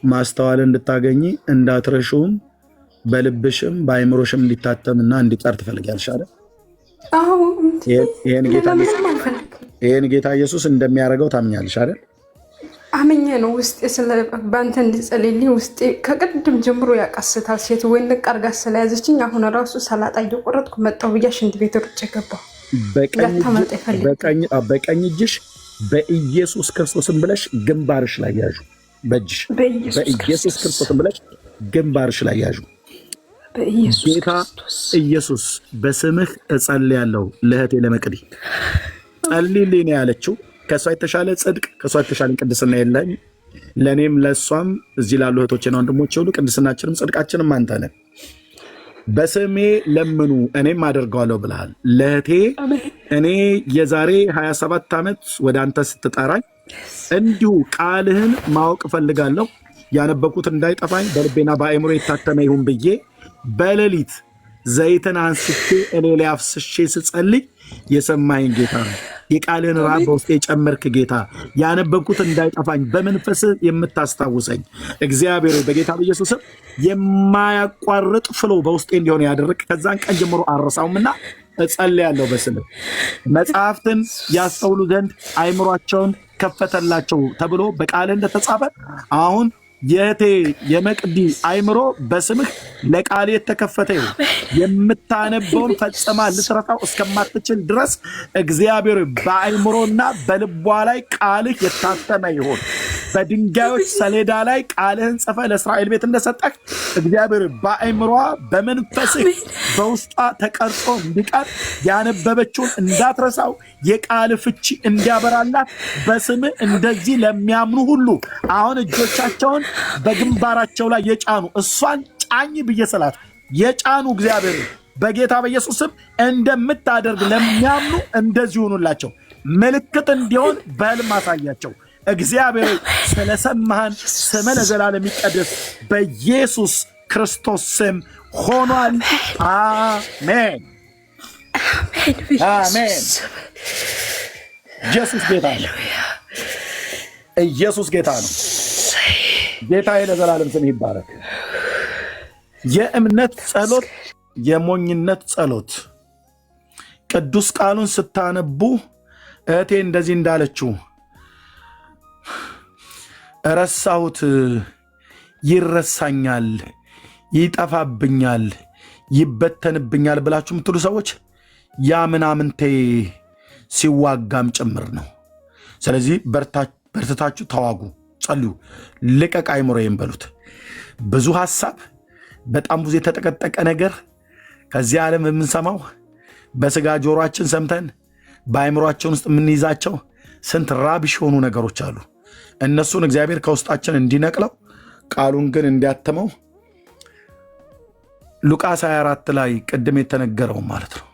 ማስተዋል እንድታገኝ እንዳትረሹም በልብሽም በአይምሮሽም እንዲታተምና እንዲቀር ትፈልጊያለሽ አይደል? አዎ ይሄን ጌታ ኢየሱስ እንደሚያደርገው ታምኛለሽ አይደል? አምኜ ነው ውስጤ በአንተ እንድጸልይልኝ ውስጤ ከቅድም ጀምሮ ያቃስታል። ሴት ወይ ንቃርጋ ስለያዘችኝ አሁን ራሱ ሰላጣ እየቆረጥኩ መጣሁ ብያ ሽንት ቤት ሩጬ ገባሁ። በቀኝ እጅሽ በኢየሱስ ክርስቶስም ብለሽ ግንባርሽ ላይ ያዡ። በእጅሽ በኢየሱስ ክርስቶስም ብለሽ ግንባርሽ ላይ ያዡ። ጌታ ኢየሱስ በስምህ እጸልያለሁ ለእህቴ ለመቅዲ ጸልይልኝ ነው ያለችው። ከሷ የተሻለ ጽድቅ ከሷ የተሻለ ቅድስና የለም። ለእኔም ለእሷም እዚህ ላሉ እህቶችና ወንድሞች ሁሉ ቅድስናችንም ጽድቃችንም አንተ ነህ። በስሜ ለምኑ እኔም አደርገዋለሁ ብለሃል። ለእህቴ እኔ የዛሬ 27 ዓመት ወደ አንተ ስትጠራኝ እንዲሁ ቃልህን ማወቅ እፈልጋለሁ፣ ያነበብኩት እንዳይጠፋኝ በልቤና በአእምሮ የታተመ ይሁን ብዬ በሌሊት ዘይትን አንስቼ እኔ ላይ አፍስሼ ስጸልይ የሰማኸኝ ጌታ ነው። የቃልህን ራብ በውስጤ የጨመርክ ጌታ፣ ያነበብኩት እንዳይጠፋኝ በመንፈስ የምታስታውሰኝ እግዚአብሔር በጌታ በኢየሱስ የማያቋርጥ ፍሎ በውስጤ እንዲሆን ያደረግ ከዛን ቀን ጀምሮ አረሳውምና እጸልያለሁ በስምህ። መጽሐፍትን ያስተውሉ ዘንድ አይምሯቸውን ከፈተላቸው ተብሎ በቃልህ እንደተጻፈ አሁን የእህቴ የመቅዲ አይምሮ በስምህ ለቃል የተከፈተ ይሁን። የምታነበውን ፈጽማ ልትረሳው እስከማትችል ድረስ እግዚአብሔር በአይምሮና በልቧ ላይ ቃልህ የታተመ ይሁን። በድንጋዮች ሰሌዳ ላይ ቃልህን ጽፈ ለእስራኤል ቤት እንደሰጠህ እግዚአብሔር በአይምሯ በመንፈስህ በውስጧ ተቀርጾ እንዲቀር ያነበበችውን እንዳትረሳው የቃል ፍቺ እንዲያበራላት በስምህ እንደዚህ ለሚያምኑ ሁሉ አሁን እጆቻቸውን በግንባራቸው ላይ የጫኑ እሷን ጫኝ ብዬ ስላት የጫኑ እግዚአብሔር በጌታ በኢየሱስ ስም እንደምታደርግ ለሚያምኑ እንደዚህ ሆኑላቸው። ምልክት እንዲሆን በህልም አሳያቸው። እግዚአብሔር ስለሰማህን ስም ለዘላለም ይቀደስ በኢየሱስ ክርስቶስ ስም ሆኗል። አሜን አሜን። ኢየሱስ ጌታ ነው። ኢየሱስ ጌታ ነው። ጌታ ለዘላለም ስም ይባረክ። የእምነት ጸሎት፣ የሞኝነት ጸሎት። ቅዱስ ቃሉን ስታነቡ እህቴ እንደዚህ እንዳለችው ረሳሁት፣ ይረሳኛል፣ ይጠፋብኛል፣ ይበተንብኛል ብላችሁ የምትሉ ሰዎች ያ ምናምንቴ ሲዋጋም ጭምር ነው። ስለዚህ በርትታችሁ ተዋጉ፣ ጸልዩ። ልቀቅ አይምሮዬን በሉት። ብዙ ሐሳብ፣ በጣም ብዙ የተጠቀጠቀ ነገር ከዚህ ዓለም የምንሰማው በስጋ ጆሮአችን ሰምተን በአይምሮአችን ውስጥ የምንይዛቸው ስንት ራብሽ የሆኑ ነገሮች አሉ። እነሱን እግዚአብሔር ከውስጣችን እንዲነቅለው ቃሉን ግን እንዲያተመው ሉቃስ 24 ላይ ቅድም የተነገረው ማለት ነው።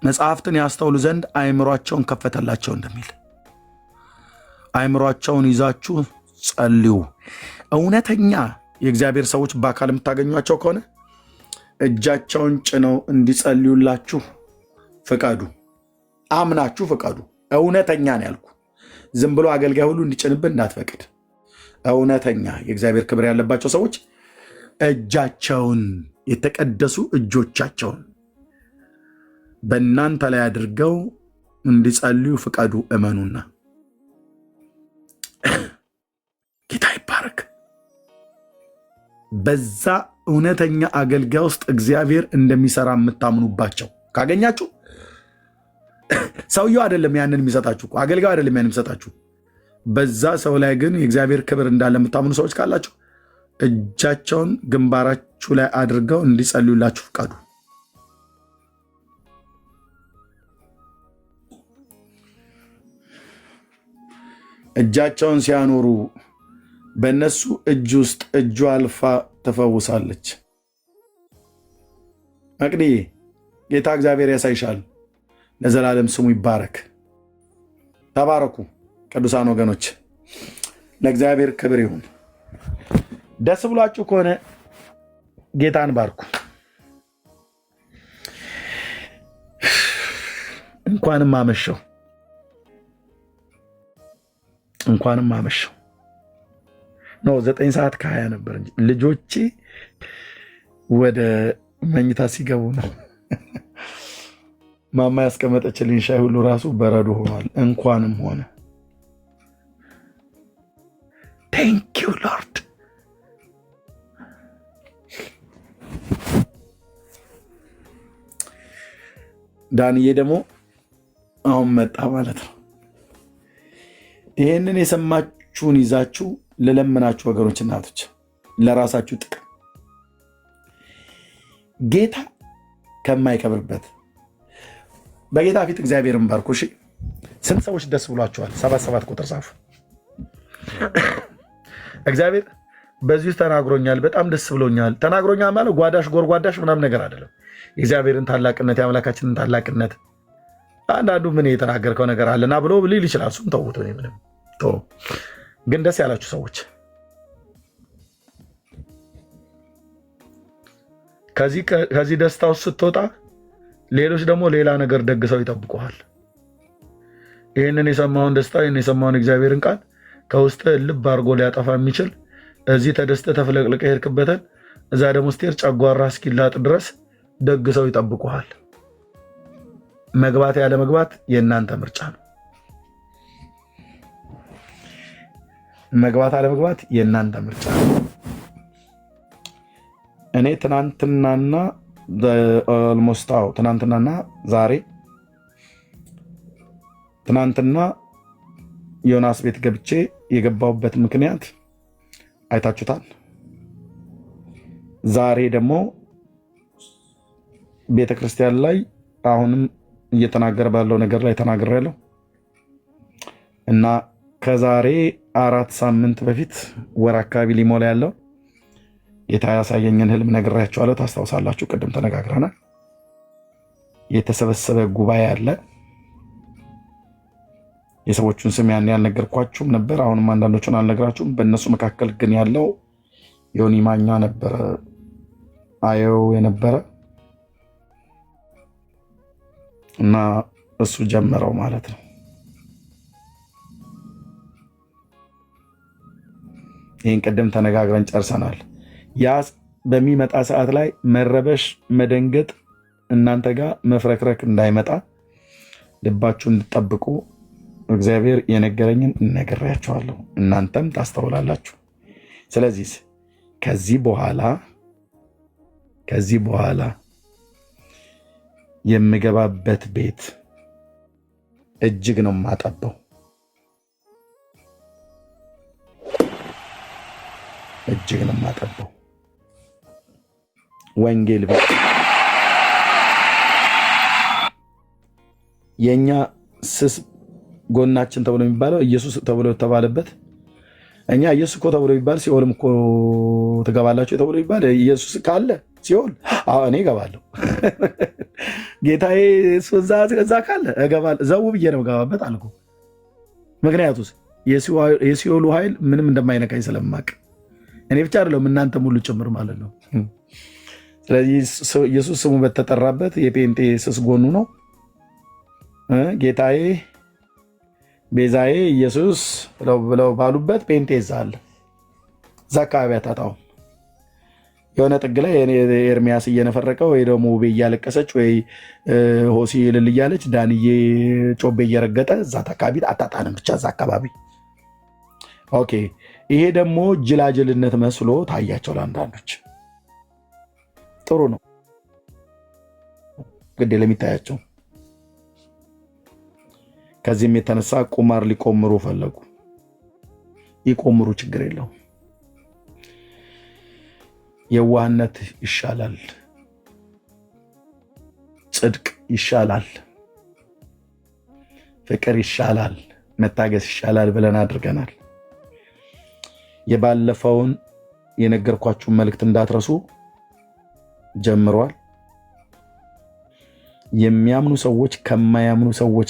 መጽሐፍትን ያስተውሉ ዘንድ አእምሯቸውን ከፈተላቸው እንደሚል አእምሯቸውን ይዛችሁ ጸልዩ። እውነተኛ የእግዚአብሔር ሰዎች በአካል የምታገኟቸው ከሆነ እጃቸውን ጭነው እንዲጸልዩላችሁ ፍቀዱ። አምናችሁ ፍቀዱ። እውነተኛ ነው ያልኩ። ዝም ብሎ አገልጋይ ሁሉ እንዲጭንብን እንዳትፈቅድ። እውነተኛ የእግዚአብሔር ክብር ያለባቸው ሰዎች እጃቸውን የተቀደሱ እጆቻቸውን በእናንተ ላይ አድርገው እንዲጸልዩ ፍቀዱ። እመኑና ጌታ ይባረክ። በዛ እውነተኛ አገልጋይ ውስጥ እግዚአብሔር እንደሚሰራ የምታምኑባቸው ካገኛችሁ፣ ሰውየው አይደለም ያንን የሚሰጣችሁ፣ አገልጋዩ አይደለም ያንን የሚሰጣችሁ። በዛ ሰው ላይ ግን የእግዚአብሔር ክብር እንዳለ የምታምኑ ሰዎች ካላችሁ እጃቸውን ግንባራችሁ ላይ አድርገው እንዲጸልዩላችሁ ፍቀዱ። እጃቸውን ሲያኖሩ በእነሱ እጅ ውስጥ እጁ አልፋ ትፈውሳለች። መቅድዬ ጌታ እግዚአብሔር ያሳይሻል። ለዘላለም ስሙ ይባረክ። ተባረኩ ቅዱሳን ወገኖች፣ ለእግዚአብሔር ክብር ይሁን። ደስ ብሏችሁ ከሆነ ጌታን ባርኩ። እንኳንም አመሸው፣ እንኳንም አመሸው። ነው 9 ሰዓት ከ20 ነበር እንጂ ልጆቼ ወደ መኝታ ሲገቡ ነው ማማ ያስቀመጠችልኝ ሻይ ሁሉ ራሱ በረዶ ሆኗል። እንኳንም ሆነ። ቴንክ ዩ ሎርድ። ዳንዬ ደግሞ አሁን መጣ ማለት ነው። ይህንን የሰማችሁን ይዛችሁ ልለምናችሁ ወገኖች፣ እናቶች፣ ለራሳችሁ ጥቅም ጌታ ከማይከብርበት በጌታ ፊት እግዚአብሔርን ባርኩ። እሺ፣ ስንት ሰዎች ደስ ብሏቸዋል? 77 ቁጥር ጻፉ። እግዚአብሔር በዚህ ውስጥ ተናግሮኛል፣ በጣም ደስ ብሎኛል። ተናግሮኛል ማለት ጓዳሽ ጎርጓዳሽ ምናምን ነገር አይደለም። የእግዚአብሔርን ታላቅነት፣ የአምላካችንን ታላቅነት አንዳንዱ ምን የተናገርከው ነገር አለና ብሎ ሊል ይችላል። እሱም ተውት። ምንም ግን ደስ ያላችሁ ሰዎች ከዚህ ደስታ ውስጥ ስትወጣ ሌሎች ደግሞ ሌላ ነገር ደግሰው ይጠብቁሃል። ይህንን የሰማውን ደስታ፣ ይህን የሰማውን እግዚአብሔርን ቃል ከውስጥ ልብ አድርጎ ሊያጠፋ የሚችል እዚህ ተደስተ ተፍለቅልቀ ሄድክበትን እዛ ደግሞ ስትሄድ ጨጓራ እስኪላጥ ድረስ ደግሰው ይጠብቁሃል። መግባት ያለ መግባት የእናንተ ምርጫ ነው። መግባት አለ መግባት የእናንተ ምርጫ ነው። እኔ ትናንትናና ኦልሞስታው ትናንትናና ዛሬ ትናንትና ዮናስ ቤት ገብቼ የገባሁበት ምክንያት አይታችሁታል። ዛሬ ደግሞ ቤተክርስቲያን ላይ አሁንም እየተናገረ ባለው ነገር ላይ ተናግሬያለሁ እና ከዛሬ 4 ሳምንት በፊት ወር አካባቢ ሊሞላ ያለው ጌታ ያሳየኝን ህልም ነግሬያችኋለሁ። ታስታውሳላችሁ። ቅድም ተነጋግረናል። የተሰበሰበ ጉባኤ አለ። የሰዎቹን ስም ያን ያልነገርኳችሁም ነበር። አሁንም አንዳንዶቹን አልነግራችሁም። በእነሱ መካከል ግን ያለው ዮኒ ማኛ ነበረ አየው የነበረ እና እሱ ጀመረው ማለት ነው። ይህን ቅድም ተነጋግረን ጨርሰናል። ያ በሚመጣ ሰዓት ላይ መረበሽ፣ መደንገጥ፣ እናንተ ጋር መፍረክረክ እንዳይመጣ ልባችሁ እንድጠብቁ እግዚአብሔር የነገረኝን እነግሬያችኋለሁ። እናንተም ታስተውላላችሁ። ስለዚህ ከዚህ በኋላ የምገባበት ቤት እጅግ ነው የማጠበው። እጅግ ነው የማጠበው። ወንጌል ቤት የኛ ስስ ጎናችን ተብሎ የሚባለው ኢየሱስ ተብሎ የተባለበት እኛ ኢየሱስ እኮ ተብሎ ይባል ሲኦልም እኮ ትገባላችሁ ተብሎ ይባል ኢየሱስ ካለ ሲኦል እኔ እገባለሁ። ጌታዬ እዛ ካለ እገባለሁ። ዘው ብዬ ነው እገባበት አልኩ። ምክንያቱስ የሲኦሉ ኃይል ምንም እንደማይነካኝ ስለማቅ እኔ ብቻ አይደለም እናንተም ሁሉ ጭምር ማለት ነው። ስለዚህ ኢየሱስ ስሙ በተጠራበት የጴንጤ ስስ ጎኑ ነው። ጌታዬ ቤዛዬ ኢየሱስ ብለው ባሉበት ጴንጤ ይዛል። እዛ አካባቢ አታጣውም። የሆነ ጥግ ላይ ኤርሚያስ እየነፈረቀ ወይ ደግሞ ውቤ እያለቀሰች ወይ ሆሲ እልል እያለች ዳንዬ ጮቤ እየረገጠ እዛ አካባቢ አታጣንም። ብቻ እዛ አካባቢ ኦኬ። ይሄ ደግሞ ጅላጅልነት መስሎ ታያቸው ለአንዳንዶች። ጥሩ ነው ግዴ ለሚታያቸው። ከዚህም የተነሳ ቁማር ሊቆምሩ ፈለጉ። ይቆምሩ፣ ችግር የለው። የዋህነት ይሻላል፣ ጽድቅ ይሻላል፣ ፍቅር ይሻላል፣ መታገስ ይሻላል ብለን አድርገናል። የባለፈውን የነገርኳችሁን መልእክት እንዳትረሱ ጀምሯል። የሚያምኑ ሰዎች ከማያምኑ ሰዎች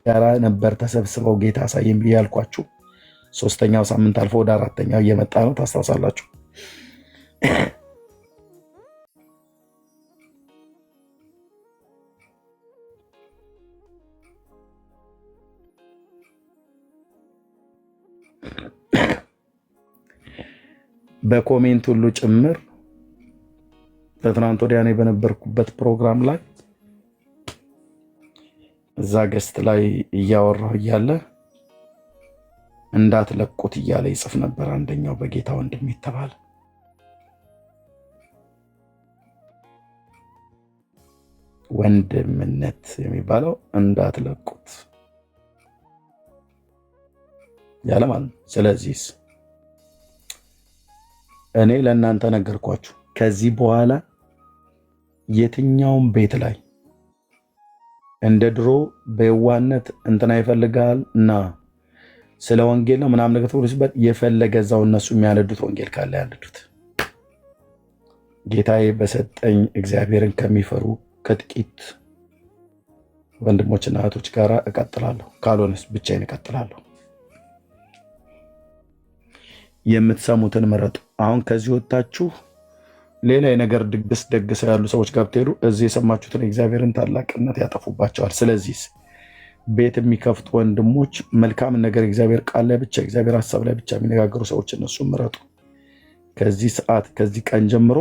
ጋራ ነበር ተሰብስበው ጌታ አሳየን ብዬ ያልኳችሁ። 3ኛው ሳምንት አልፎ ወደ 4ኛው እየመጣ ነው። ታስታውሳላችሁ። በኮሜንት ሁሉ ጭምር በትናንት ወዲያ እኔ በነበርኩበት ፕሮግራም ላይ እዛ ገስት ላይ እያወራሁ እያለ እንዳትለቁት እያለ ይጽፍ ነበር አንደኛው በጌታ ወንድም የተባለ። ወንድምነት የሚባለው እንዳትለቁት ያለ ማለት ነው። ስለዚህ እኔ ለእናንተ ነገርኳችሁ። ከዚህ በኋላ የትኛውም ቤት ላይ እንደ ድሮ በየዋህነት እንትና ይፈልጋል እና ስለ ወንጌል ነው ምናምን ነገር ተብሎ ሲባል የፈለገ እዛው እነሱ የሚያነዱት ወንጌል ካለ ያነዱት። ጌታዬ በሰጠኝ እግዚአብሔርን ከሚፈሩ ከጥቂት ወንድሞችና እህቶች ጋር እቀጥላለሁ። ካልሆነስ ብቻዬን እቀጥላለሁ። የምትሰሙትን ምረጡ። አሁን ከዚህ ወጣችሁ ሌላ የነገር ድግስ ደግሰው ያሉ ሰዎች ጋር ብትሄዱ እዚህ የሰማችሁትን የእግዚአብሔርን ታላቅነት ያጠፉባቸዋል። ስለዚህ ቤት የሚከፍቱ ወንድሞች መልካም ነገር እግዚአብሔር ቃል ላይ ብቻ እግዚአብሔር ሀሳብ ላይ ብቻ የሚነጋገሩ ሰዎች እነሱ ምረጡ። ከዚህ ሰዓት ከዚህ ቀን ጀምሮ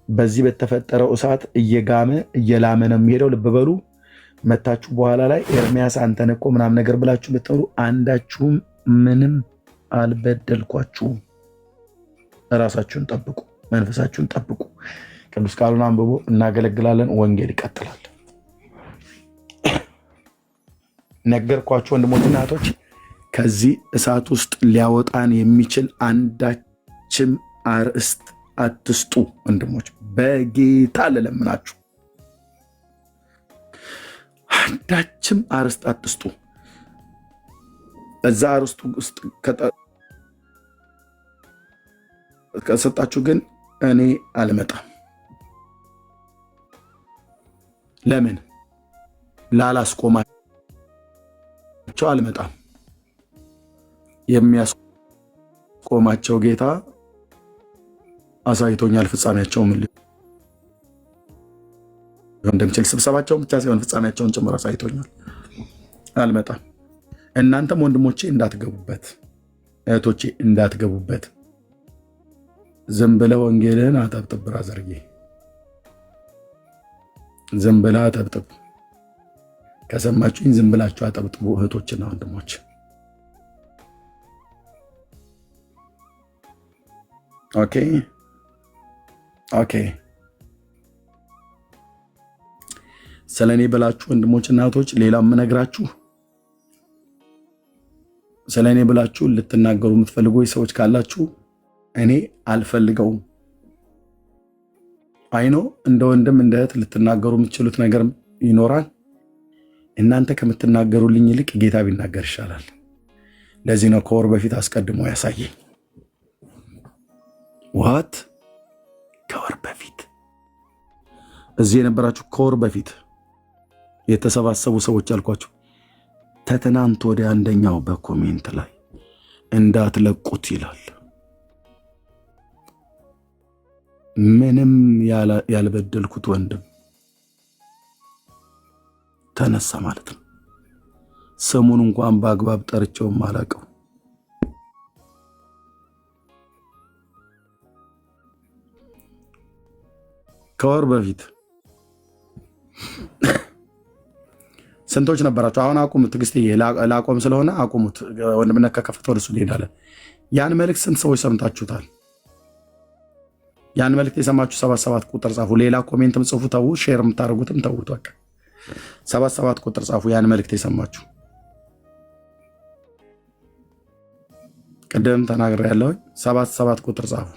በዚህ በተፈጠረው እሳት እየጋመ እየላመ ነው የሚሄደው። ልብ በሉ። መታችሁ በኋላ ላይ ኤርሚያስ አንተን እኮ ምናምን ነገር ብላችሁ ብትጠሩ አንዳችሁም ምንም አልበደልኳችሁም። እራሳችሁን ጠብቁ፣ መንፈሳችሁን ጠብቁ። ቅዱስ ቃሉን አንብቦ እናገለግላለን። ወንጌል ይቀጥላል። ነገርኳችሁ ወንድሞችና እህቶች፣ ከዚህ እሳት ውስጥ ሊያወጣን የሚችል አንዳችም አርእስት አትስጡ። ወንድሞች በጌታ ልለምናችሁ፣ አንዳችም አርእስት አትስጡ። እዛ አርእስቱ ውስጥ ከሰጣችሁ ግን እኔ አልመጣም። ለምን ላላስቆማቸው አልመጣም። የሚያስቆማቸው ጌታ አሳይቶኛል። ፍጻሜያቸው ምን ሊሆን እንደሚችል ስብሰባቸውን ብቻ ሳይሆን ፍጻሜያቸውን ጭምር አሳይቶኛል። አልመጣም። እናንተም ወንድሞቼ እንዳትገቡበት፣ እህቶቼ እንዳትገቡበት። ዝም ብለህ ወንጌልህን አጠብጥብ። ብራዘርዬ ዝም ብለህ አጠብጥብ። ከሰማችሁኝ ዝም ብላችሁ አጠብጥቡ እህቶችና ወንድሞች። ኦኬ ኦኬ። ስለኔ ብላችሁ ወንድሞችና እህቶች፣ ሌላ የምነግራችሁ ስለኔ ብላችሁ ልትናገሩ የምትፈልጉ ሰዎች ካላችሁ እኔ አልፈልገውም። አይኖ እንደ ወንድም እንደ እህት ልትናገሩ የምትችሉት ነገር ይኖራል። እናንተ ከምትናገሩልኝ ይልቅ ጌታ ቢናገር ይሻላል። ለዚህ ነው ከወር በፊት አስቀድሞ ያሳየኝ። ዋት ከወር በፊት እዚህ የነበራችሁ ከወር በፊት የተሰባሰቡ ሰዎች ያልኳችሁ ተትናንት ወዲያ አንደኛው በኮሜንት ላይ እንዳትለቁት ይላል። ምንም ያልበደልኩት ወንድም ተነሳ ማለት ነው። ስሙን እንኳን በአግባብ ጠርቼውም አላውቀው። ከወር በፊት ስንቶች ነበራቸው? አሁን አቁሙት። ትዕግስትዬ ላቆም ስለሆነ አቁሙት። ወንድምነት ከከፈተ ወደ እሱ እንሄዳለን። ያን መልእክት ስንት ሰዎች ሰምታችሁታል? ያን መልእክት የሰማችሁ 77 ቁጥር ጻፉ። ሌላ ኮሜንትም ጽፉ። ተዉ፣ ሼር የምታደርጉትም ተዉት። በቃ 77 ቁጥር ጻፉ። ያን መልእክት የሰማችሁ ቅድም ተናግሬያለሁ። 77 ቁጥር ጻፉ።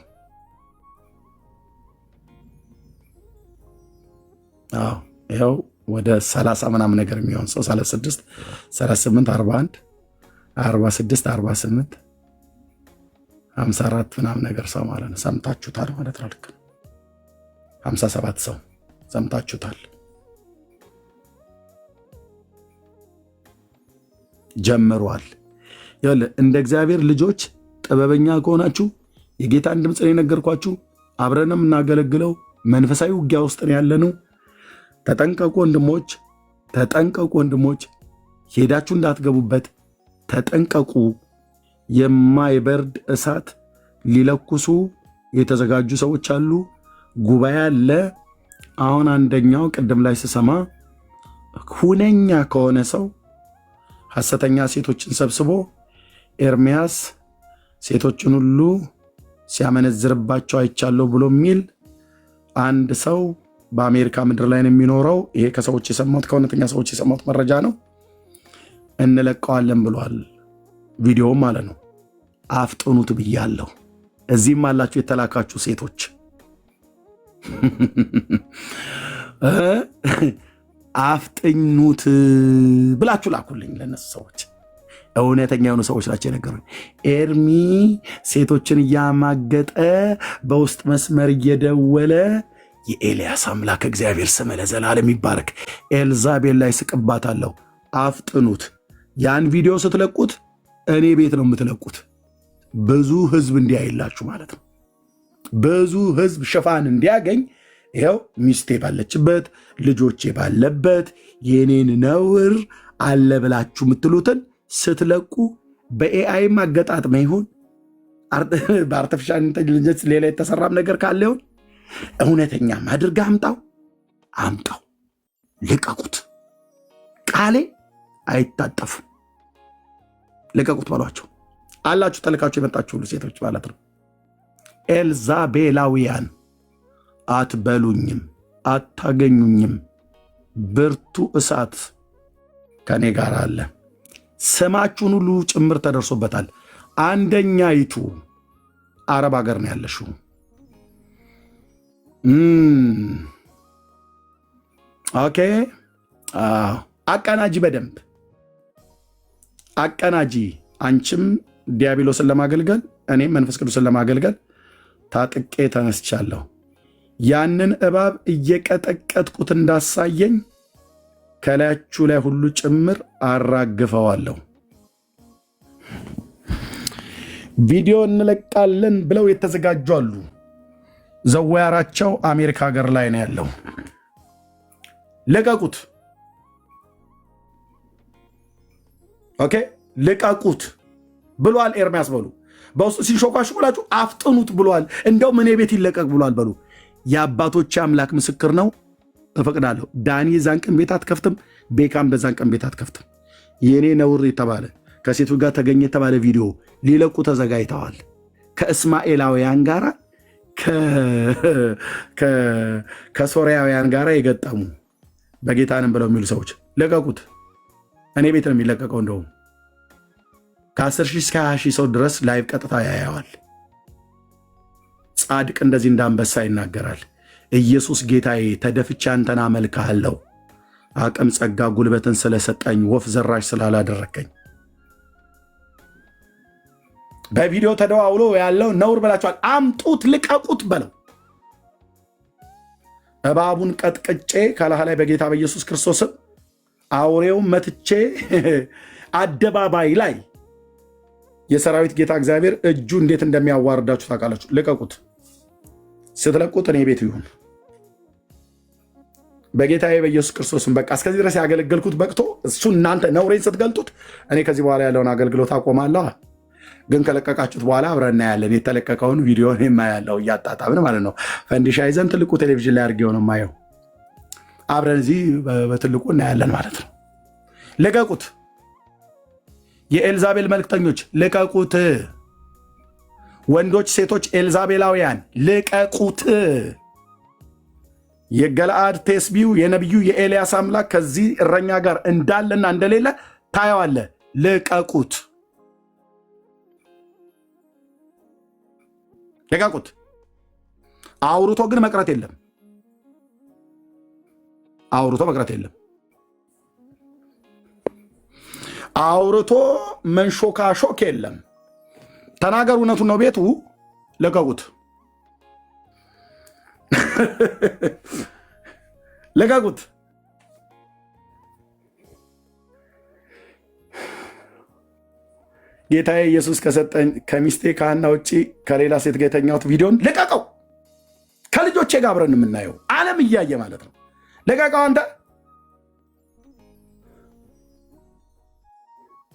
አዎ ይኸው ወደ 30 ምናምን ነገር የሚሆን ሰው 36 38 41 46 48 54 ምናምን ነገር ሰው ማለት ነው። ሰምታችሁታል ማለት ነው። ልክ 57 ሰው ሰምታችሁታል። ጀምሯል። ይኸውልህ እንደ እግዚአብሔር ልጆች ጥበበኛ ከሆናችሁ የጌታን ድምፅ ነው የነገርኳችሁ። አብረንም እናገለግለው መንፈሳዊ ውጊያ ውስጥ ነው ያለነው። ተጠንቀቁ ወንድሞች፣ ተጠንቀቁ ወንድሞች፣ ሄዳችሁ እንዳትገቡበት ተጠንቀቁ። የማይበርድ እሳት ሊለኩሱ የተዘጋጁ ሰዎች አሉ። ጉባኤ አለ። አሁን አንደኛው ቅድም ላይ ስሰማ ሁነኛ ከሆነ ሰው ሐሰተኛ ሴቶችን ሰብስቦ ኤርምያስ ሴቶችን ሁሉ ሲያመነዝርባቸው አይቻለሁ ብሎ የሚል አንድ ሰው በአሜሪካ ምድር ላይ ነው የሚኖረው። ይሄ ከሰዎች የሰማሁት ከእውነተኛ ሰዎች የሰማሁት መረጃ ነው። እንለቀዋለን ብሏል። ቪዲዮም ማለት ነው። አፍጥኑት ብያለሁ። እዚህም አላችሁ የተላካችሁ ሴቶች አፍጥኑት ብላችሁ ላኩልኝ። ለነሱ ሰዎች እውነተኛ የሆኑ ሰዎች ናቸው የነገሩኝ። ኤርሚ ሴቶችን እያማገጠ በውስጥ መስመር እየደወለ የኤልያስ አምላክ እግዚአብሔር ስም ለዘላለም ይባረክ፣ ኤልዛቤል ላይ ስቅባታለሁ፣ አፍጥኑት። ያን ቪዲዮ ስትለቁት እኔ ቤት ነው የምትለቁት፣ ብዙ ህዝብ እንዲያይላችሁ ማለት ነው። ብዙ ህዝብ ሽፋን እንዲያገኝ። ይኸው ሚስቴ ባለችበት፣ ልጆቼ ባለበት የኔን ነውር አለ ብላችሁ የምትሉትን ስትለቁ በኤአይም አገጣጥመ ይሁን በአርቲፊሻል ኢንተሊጀንስ ሌላ የተሰራም ነገር ካለ ይሁን እውነተኛም አድርገህ አምጣው፣ ልቀቁት። ቃሌ አይታጠፍም። ልቀቁት በሏቸው። አላችሁ ተልካችሁ የመጣችሁ ሁሉ ሴቶች ማለት ነው። ኤልዛቤላውያን አትበሉኝም፣ አታገኙኝም። ብርቱ እሳት ከኔ ጋር አለ። ስማችሁን ሁሉ ጭምር ተደርሶበታል። አንደኛይቱ አረብ ሀገር ነው ያለሽው። ኦኬ፣ አቀናጂ፣ በደንብ አቀናጂ። አንቺም ዲያብሎስን ለማገልገል እኔም መንፈስ ቅዱስን ለማገልገል ታጥቄ ተነስቻለሁ። ያንን እባብ እየቀጠቀጥኩት እንዳሳየኝ ከላያችሁ ላይ ሁሉ ጭምር አራግፈዋለሁ። ቪዲዮ እንለቃለን ብለው የተዘጋጁ አሉ። ዘዋያራቸው አሜሪካ ሀገር ላይ ነው ያለው። ልቀቁት። ኦኬ፣ ልቀቁት ብሏል ኤርምያስ በሉ። በውስጥ ሲሾካሹ ብላችሁ አፍጥኑት ብሏል። እንደው እኔ ቤት ይለቀቅ ብሏል በሉ። የአባቶች አምላክ ምስክር ነው። እፈቅዳለሁ። ዳኒ የዛን ቀን ቤት አትከፍትም። ቤካም በዛን ቀን ቤት አትከፍትም። የኔ ነውር የተባለ ከሴቱ ጋር ተገኘ የተባለ ቪዲዮ ሊለቁ ተዘጋጅተዋል። ከእስማኤላውያን ጋር ከሶርያውያን ጋር የገጠሙ በጌታንም ብለው የሚሉ ሰዎች ለቀቁት። እኔ ቤት ነው የሚለቀቀው። እንደውም ከ10 ሺህ እስከ 20 ሺህ ሰው ድረስ ላይቭ ቀጥታ ያያዋል። ጻድቅ እንደዚህ እንዳንበሳ ይናገራል። ኢየሱስ ጌታዬ ተደፍቼ አንተን አመልክሃለሁ፣ አቅም ጸጋ ጉልበትን ስለሰጠኝ ወፍ ዘራሽ ስላላደረከኝ በቪዲዮ ተደዋውሎ ያለው ነውር ብላችኋል። አምጡት፣ ልቀቁት በለው። እባቡን ቀጥቅጬ ከላህ ላይ በጌታ በኢየሱስ ክርስቶስም አውሬውን መትቼ አደባባይ ላይ የሰራዊት ጌታ እግዚአብሔር እጁ እንዴት እንደሚያዋርዳችሁ ታውቃላችሁ። ልቀቁት። ስትለቁት እኔ ቤት ይሁን በጌታዬ በኢየሱስ ክርስቶስም። በቃ እስከዚህ ድረስ ያገለገልኩት በቅቶ እሱ እናንተ ነውሬን ስትገልጡት እኔ ከዚህ በኋላ ያለውን አገልግሎት አቆማለሁ። ግን ከለቀቃችሁት በኋላ አብረን እናያለን። የተለቀቀውን ቪዲዮን የማያለው እያጣጣምን ማለት ነው። ፈንዲሻ ይዘን ትልቁ ቴሌቪዥን ላይ አድርጌው ነው የማየው። አብረን እዚህ በትልቁ እናያለን ማለት ነው። ልቀቁት። የኤልዛቤል መልክተኞች ልቀቁት። ወንዶች፣ ሴቶች ኤልዛቤላውያን ልቀቁት። የገለአድ ቴስቢው የነቢዩ የኤልያስ አምላክ ከዚህ እረኛ ጋር እንዳለና እንደሌለ ታየዋለ። ልቀቁት፣ ልቀቁት። አውርቶ ግን መቅረት የለም። አውርቶ መቅረት የለም። አውርቶ መንሾካሾክ የለም። ተናገር፣ እውነቱን ነው ቤቱ። ልቀቁት፣ ልቀቁት። ጌታዬ ኢየሱስ ከሰጠኝ ከሚስቴ ከሐና ውጭ ከሌላ ሴት ጋር የተኛሁት ቪዲዮን ልቀቀው። ከልጆቼ ጋር አብረን የምናየው ዓለም እያየ ማለት ነው። ልቀቀው፣ አንተ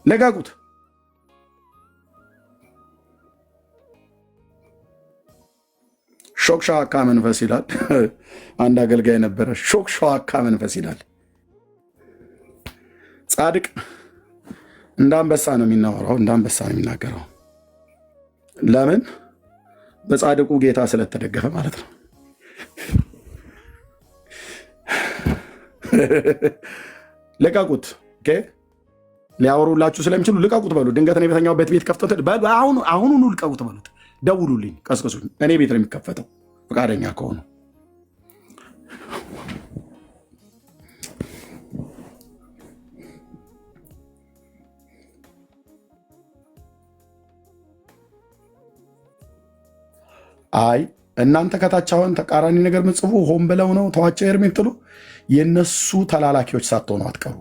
ልቀቁት። ሾክሻካ መንፈስ ይላል አንድ አገልጋይ ነበረ። ሾክሻካ መንፈስ ይላል። ጻድቅ እንደ አንበሳ ነው የሚናወራው፣ እንደ አንበሳ ነው የሚናገረው። ለምን? በጻድቁ ጌታ ስለተደገፈ ማለት ነው። ልቀቁት። ሊያወሩላችሁ ስለሚችሉ ልቀቁት በሉ። ድንገት እኔ ቤተኛውበት ቤት ከፍተው አሁኑኑ ልቀቁት በሉት። ደውሉልኝ፣ ቀስቅሱኝ። እኔ ቤት ነው የሚከፈተው ፈቃደኛ ከሆኑ። አይ እናንተ ከታች አሁን ተቃራኒ ነገር ምጽፉ ሆን ብለው ነው ተዋቸው የምትሉ የነሱ ተላላኪዎች ሳትሆኑ አትቀሩ።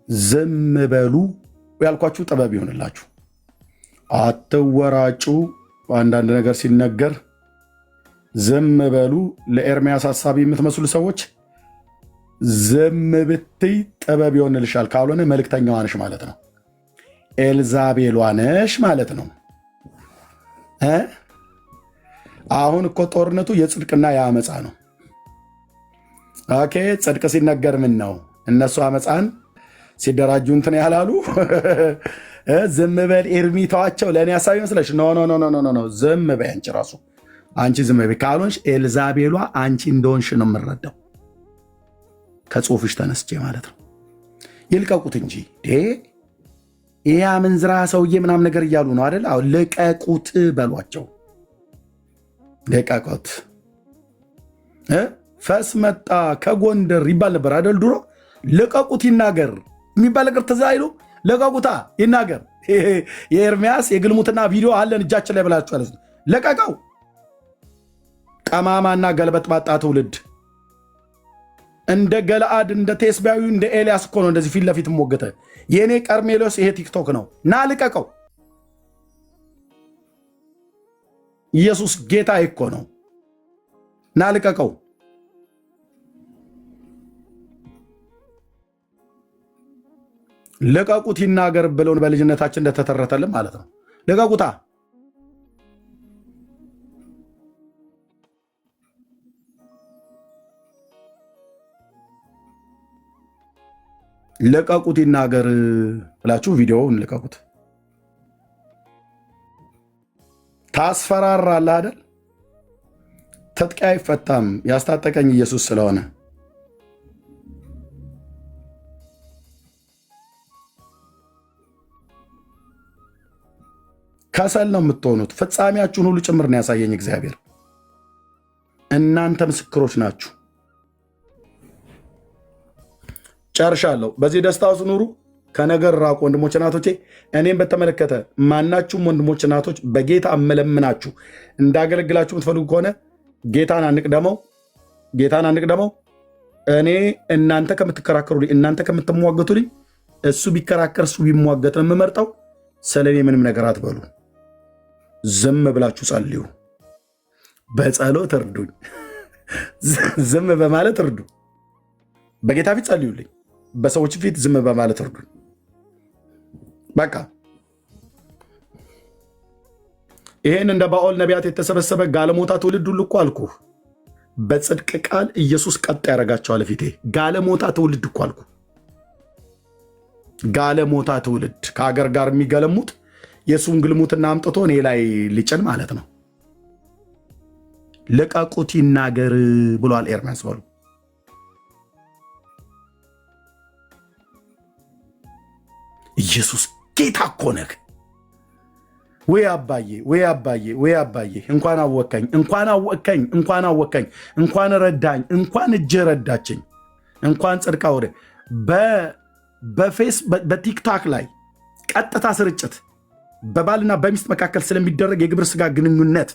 ዝም በሉ ያልኳችሁ ጥበብ ይሆንላችሁ። አትወራጩ። አንዳንድ ነገር ሲነገር ዝም በሉ። ለኤርምያስ ሐሳቢ የምትመስሉ ሰዎች ዝም ብትይ ጥበብ ይሆንልሻል። ካልሆነ መልእክተኛዋ ነሽ ማለት ነው። ኤልዛቤሏ ነሽ ማለት ነው። አሁን እኮ ጦርነቱ የጽድቅና የአመፃ ነው። ኦኬ፣ ጽድቅ ሲነገር ምን ነው? እነሱ አመፃን ሲደራጁ እንትን ያላሉ ዝም በል ኤርሚ ተዋቸው። ለእኔ ሀሳብ ይመስለሽ? ኖ ኖ ኖ ኖ ኖ፣ ዝም በይ አንቺ ራሱ። አንቺ ዝም በይ ካልሆንሽ ኤልዛቤሏ አንቺ እንደሆንሽ ነው የምንረዳው ከጽሁፍሽ ተነስቼ ማለት ነው። ይልቀቁት እንጂ ይህ አመንዝራ ሰውዬ ምናምን ነገር እያሉ ነው አይደል? አሁን ልቀቁት በሏቸው። ልቀቁት። ፈስ መጣ ከጎንደር ይባል ነበር አይደል ድሮ? ልቀቁት ይናገር የሚባል ነገር ትዝ አይሉ? ልቀቁታ ይናገር። የኤርምያስ የግልሙትና ቪዲዮ አለን እጃችን ላይ ብላችኋል። ለቀቀው። ቀማማና ገልበጥ ባጣ ትውልድ እንደ ገለአድ እንደ ቴስቢያዊ እንደ ኤልያስ እኮ ነው እንደዚህ ፊት ለፊት ሞገተ። የእኔ ቀርሜሎስ ይሄ ቲክቶክ ነው። ና ልቀቀው። ኢየሱስ ጌታ እኮ ነው። ና ልቀቀው። ልቀቁት ይናገር ብለውን በልጅነታችን እንደተተረተልን ማለት ነው። ልቀቁታ። ልቀቁት ይናገር ብላችሁ ቪዲዮውን ልቀቁት። ታስፈራራለህ አይደል? ትጥቅ አይፈታም፣ ያስታጠቀኝ ኢየሱስ ስለሆነ። ከሰል ነው የምትሆኑት። ፍጻሜያችሁን ሁሉ ጭምር ነው ያሳየኝ እግዚአብሔር። እናንተ ምስክሮች ናችሁ። ጨርሻለሁ። በዚህ ደስታ ውስጥ ኑሩ። ከነገር ራቁ ወንድሞች እናቶቼ። እኔም በተመለከተ ማናችሁም ወንድሞች እናቶች በጌታ እመለምናችሁ እንዳገለግላችሁ የምትፈልጉ ከሆነ ጌታን አንቅደመው። እኔ እናንተ ከምትከራከሩልኝ፣ እናንተ ከምትሟገቱልኝ እሱ ቢከራከር እሱ ቢሟገት ነው የምመርጠው። ስለኔ ምንም ነገር አትበሉ። ዝም ብላችሁ ጸልዩ። በጸሎት እርዱኝ። ዝም በማለት እርዱ። በጌታ ፊት ጸልዩልኝ፣ በሰዎች ፊት ዝም በማለት እርዱኝ። በቃ ይሄን እንደ ባኦል ነቢያት የተሰበሰበ ጋለሞታ ትውልድ ሁሉ እኮ አልኩህ። በጽድቅ ቃል ኢየሱስ ቀጥ ያደርጋቸዋል ፊቴ። ጋለሞታ ትውልድ እኮ አልኩህ። ጋለሞታ ትውልድ ከሀገር ጋር የሚገለሙት የእሱን ግልሙትና አምጥቶ እኔ ላይ ሊጭን ማለት ነው። ልቀቁት ይናገር ብሏል ኤርምያስ። በሉ ኢየሱስ ጌታ እኮ ነህ። ወይ አባዬ፣ ወይ አባዬ፣ ወይ አባዬ፣ እንኳን አወቀኝ፣ እንኳን አወቀኝ፣ እንኳን አወቀኝ፣ እንኳን ረዳኝ፣ እንኳን እጅ ረዳችኝ፣ እንኳን ጽድቃ ወደ በፌስ በቲክታክ ላይ ቀጥታ ስርጭት በባልና በሚስት መካከል ስለሚደረግ የግብረ ስጋ ግንኙነት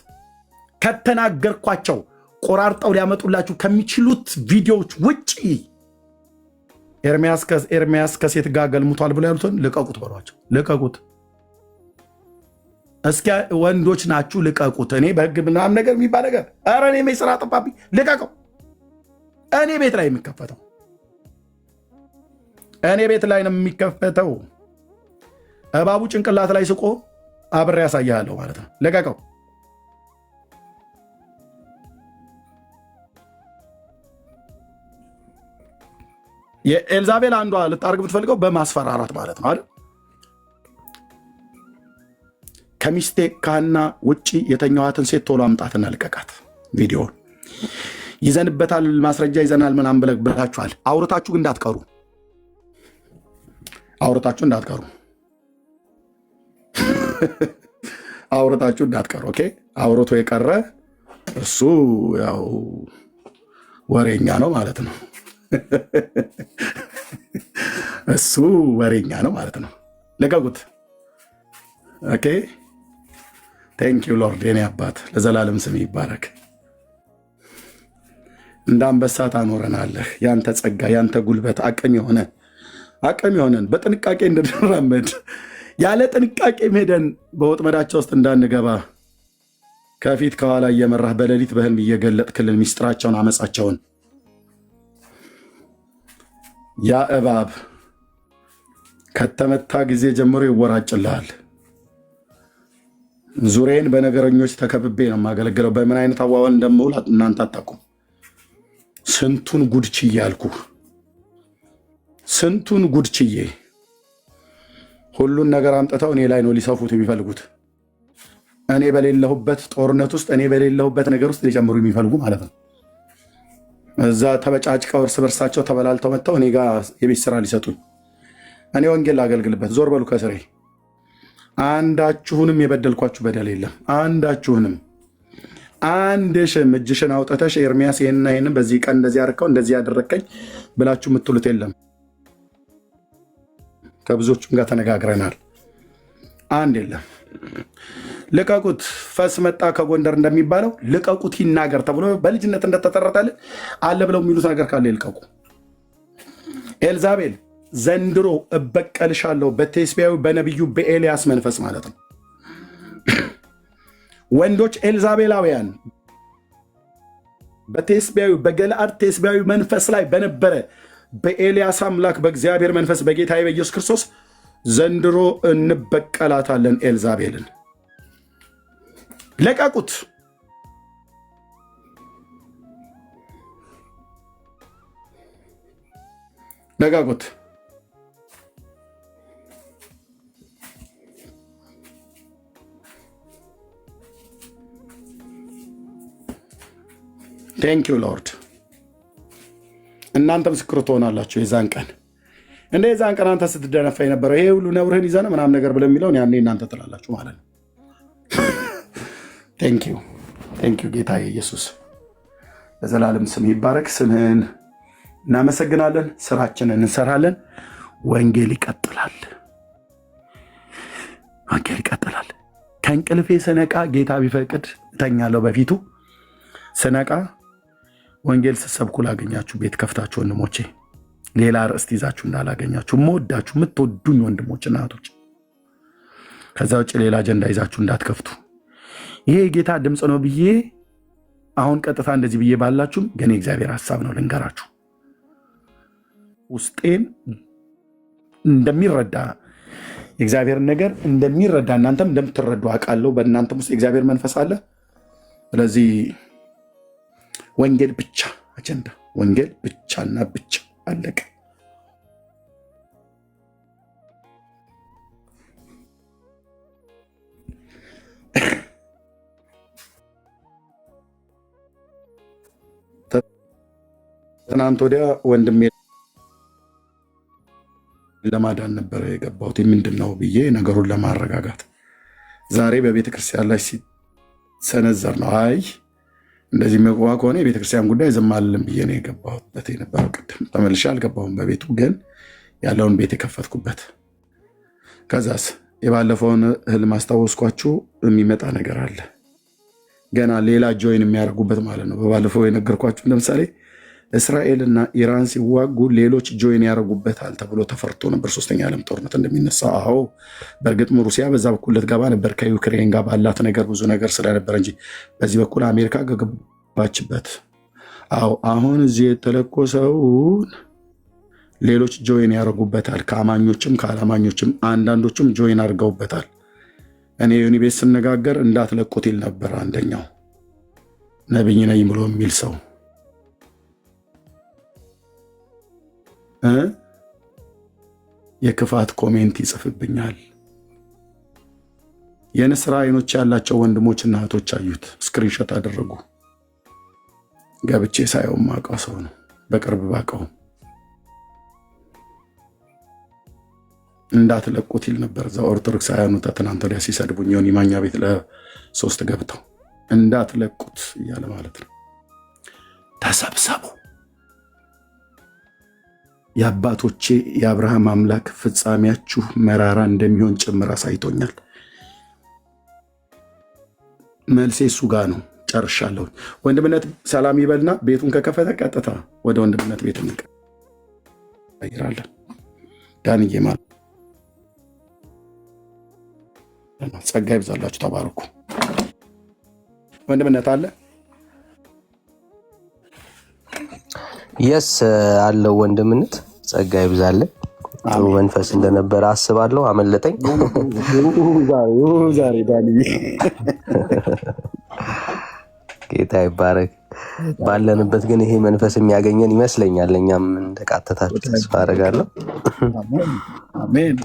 ከተናገርኳቸው ቆራርጠው ሊያመጡላችሁ ከሚችሉት ቪዲዮዎች ውጪ ኤርምያስ ከሴት ጋር ገልሙቷል ብሎ ያሉትን ልቀቁት በሏቸው። ልቀቁት። እስኪ ወንዶች ናችሁ ልቀቁት። እኔ በህግ ምናምን ነገር የሚባል ነገር ኧረ እኔ ስራ ጠባብኝ። ልቀቀው። እኔ ቤት ላይ የሚከፈተው እኔ ቤት ላይ ነው የሚከፈተው። እባቡ ጭንቅላት ላይ ስቆ አብሬ ያሳያለሁ ማለት ነው። ልቀቀው። የኤልዛቤል አንዷ ልታርግ ብትፈልገው በማስፈራራት ማለት ነው አይደል? ከሚስቴ ካህና ውጪ የተኛዋትን ሴት ቶሎ አምጣትና ልቀቃት። ቪዲዮውን ይዘንበታል፣ ማስረጃ ይዘናል ምናምን ብላችኋል። አውርታችሁ እንዳትቀሩ፣ አውርታችሁ እንዳትቀሩ፣ አውርታችሁ እንዳትቀሩ። ኦኬ። አውርቶ የቀረ እሱ ያው ወሬኛ ነው ማለት ነው። እሱ ወሬኛ ነው ማለት ነው። ልቀቁት። ኦኬ። ቴንክ ዩ ሎርድ። የኔ አባት ለዘላለም ስም ይባረክ። እንደ አንበሳ ታኖረናለህ። ያንተ ጸጋ፣ ያንተ ጉልበት አቅም የሆነን በጥንቃቄ እንድንራመድ ያለ ጥንቃቄ ሄደን በወጥመዳቸው ውስጥ እንዳንገባ ከፊት ከኋላ እየመራህ በሌሊት በህልም እየገለጥክልን ሚስጥራቸውን አመፃቸውን ያ እባብ ከተመታ ጊዜ ጀምሮ ይወራጭልሃል። ዙሬን በነገረኞች ተከብቤ ነው የማገለግለው። በምን አይነት አዋዋል እንደምውል እናንተ አታውቁም። ስንቱን ጉድ ችዬ አልኩህ፣ ስንቱን ጉድ ችዬ። ሁሉን ነገር አምጥተው እኔ ላይ ነው ሊሰፉት የሚፈልጉት። እኔ በሌለሁበት ጦርነት ውስጥ፣ እኔ በሌለሁበት ነገር ውስጥ ሊጨምሩ የሚፈልጉ ማለት ነው። እዛ ተበጫጭቀው እርስ በርሳቸው ተበላልተው መጥተው እኔ ጋር የቤት ስራ ሊሰጡኝ፣ እኔ ወንጌል ላገልግልበት። ዞር በሉ ከስሬ። አንዳችሁንም የበደልኳችሁ በደል የለም። አንዳችሁንም አንድሽም እጅሽን አውጥተሽ ኤርምያስ ይህንና ይህንን በዚህ ቀን እንደዚህ ያደረከው እንደዚህ ያደረከኝ ብላችሁ የምትሉት የለም። ከብዙዎቹም ጋር ተነጋግረናል። አንድ የለም። ልቀቁት። ፈስ መጣ ከጎንደር እንደሚባለው ልቀቁት ይናገር ተብሎ በልጅነት እንደተጠረጠልን አለ ብለው የሚሉት ነገር ካለ ይልቀቁ። ኤልዛቤል ዘንድሮ እበቀልሻለሁ በቴስቢያዊ በነቢዩ በኤልያስ መንፈስ ማለት ነው። ወንዶች ኤልዛቤላውያን በቴስቢያዊ በገለአድ ቴስቢያዊ መንፈስ ላይ በነበረ በኤልያስ አምላክ በእግዚአብሔር መንፈስ በጌታዬ በኢየሱስ ክርስቶስ ዘንድሮ እንበቀላታለን ኤልዛቤልን። ለቀቁት። ለቀቁት። ቴንክ ዩ ሎርድ። እናንተ ምስክር ትሆናላችሁ። የዛን ቀን እንደ የዛን ቀን አንተ ስትደነፋ የነበረው ይሄ ሁሉ ነውርህን ይዘህ ምናምን ነገር ብለው የሚለውን ያኔ እናንተ ትላላችሁ ማለት ነው። ቴንክ ዩ ጌታ ኢየሱስ ለዘላለም ስም ይባረክ። ስምህን እናመሰግናለን። ስራችንን እንሰራለን። ወንጌል ይቀጥላል። ወንጌል ይቀጥላል። ከእንቅልፌ ስነቃ ጌታ ቢፈቅድ እተኛለሁ። በፊቱ ስነቃ ወንጌል ስትሰብኩ ላገኛችሁ ቤት ከፍታችሁ ወንድሞቼ፣ ሌላ ርዕስት ይዛችሁ እንዳላገኛችሁ የምወዳችሁ የምትወዱኝ ወንድሞች እናቶች፣ ከዛ ውጭ ሌላ አጀንዳ ይዛችሁ እንዳትከፍቱ። ይሄ የጌታ ድምፅ ነው ብዬ አሁን ቀጥታ እንደዚህ ብዬ ባላችሁም ግን የእግዚአብሔር ሀሳብ ነው። ልንገራችሁ፣ ውስጤን እንደሚረዳ የእግዚአብሔርን ነገር እንደሚረዳ እናንተም እንደምትረዱ አውቃለሁ። በእናንተም ውስጥ የእግዚአብሔር መንፈስ አለ። ስለዚህ ወንጌል ብቻ አጀንዳ፣ ወንጌል ብቻና ብቻ አለቀ። ትናንት ወዲያ ወንድሜ ለማዳን ነበረ የገባሁት ምንድን ነው ብዬ ነገሩን ለማረጋጋት ዛሬ በቤተ ክርስቲያን ላይ ሲሰነዘር ነው። አይ እንደዚህ መግባ ከሆነ የቤተ ክርስቲያን ጉዳይ ዝም አልልም ብዬ ነው የገባሁበት የነበረው። ቅድም ተመልሼ አልገባሁም። በቤቱ ግን ያለውን ቤት የከፈትኩበት። ከዛስ የባለፈውን ህልም አስታወስኳችሁ። የሚመጣ ነገር አለ ገና ሌላ ጆይን የሚያደርጉበት ማለት ነው። በባለፈው የነገርኳችሁ ለምሳሌ እስራኤልና ኢራን ሲዋጉ ሌሎች ጆይን ያደርጉበታል ተብሎ ተፈርቶ ነበር፣ ሶስተኛ ዓለም ጦርነት እንደሚነሳ። አዎ በእርግጥም ሩሲያ በዛ በኩል ልትገባ ነበር ከዩክሬን ጋር ባላት ነገር ብዙ ነገር ስለነበረ እንጂ በዚህ በኩል አሜሪካ ገባችበት። አዎ አሁን እዚህ የተለኮሰውን ሌሎች ጆይን ያደርጉበታል፣ ከአማኞችም ከአላማኞችም አንዳንዶችም ጆይን አድርገውበታል። እኔ ዩኒ ቤት ስነጋገር እንዳትለቁት ይል ነበር አንደኛው ነብይ ነኝ ብሎ የሚል ሰው የክፋት ኮሜንት ይጽፍብኛል። የንስር አይኖች ያላቸው ወንድሞችና እህቶች አዩት፣ ስክሪንሾት አደረጉ። ገብቼ ሳየው ማውቀው ሰው ነው፣ በቅርብ ባውቀው። እንዳትለቁት ይል ነበር። እዛ ኦርቶዶክሳውያኑ ትናንት ወዲያ ሲሰድቡኝ ዮኒ ማኛ ቤት ለ3 ገብተው እንዳትለቁት እያለ ማለት ነው። ተሰብሰቡ። የአባቶቼ የአብርሃም አምላክ ፍጻሜያችሁ መራራ እንደሚሆን ጭምር አሳይቶኛል። መልሴ እሱ ጋር ነው። ጨርሻለሁ። ወንድምነት ሰላም ይበልና ቤቱን ከከፈተ ቀጥታ ወደ ወንድምነት ቤት እንቀይራለን። ዳንዬ ማለት ጸጋ ይብዛላችሁ። ተባረኩ። ወንድምነት አለ የስ አለው ወንድምነት ጸጋ ይብዛልን። ጥሩ መንፈስ እንደነበረ አስባለሁ። አመለጠኝ ዛሬ ዳንዬ። ጌታ ይባረክ። ባለንበት ግን ይሄ መንፈስ የሚያገኘን ይመስለኛል። እኛም እንደቃተታችሁ ተስፋ አደርጋለሁ። አሜን።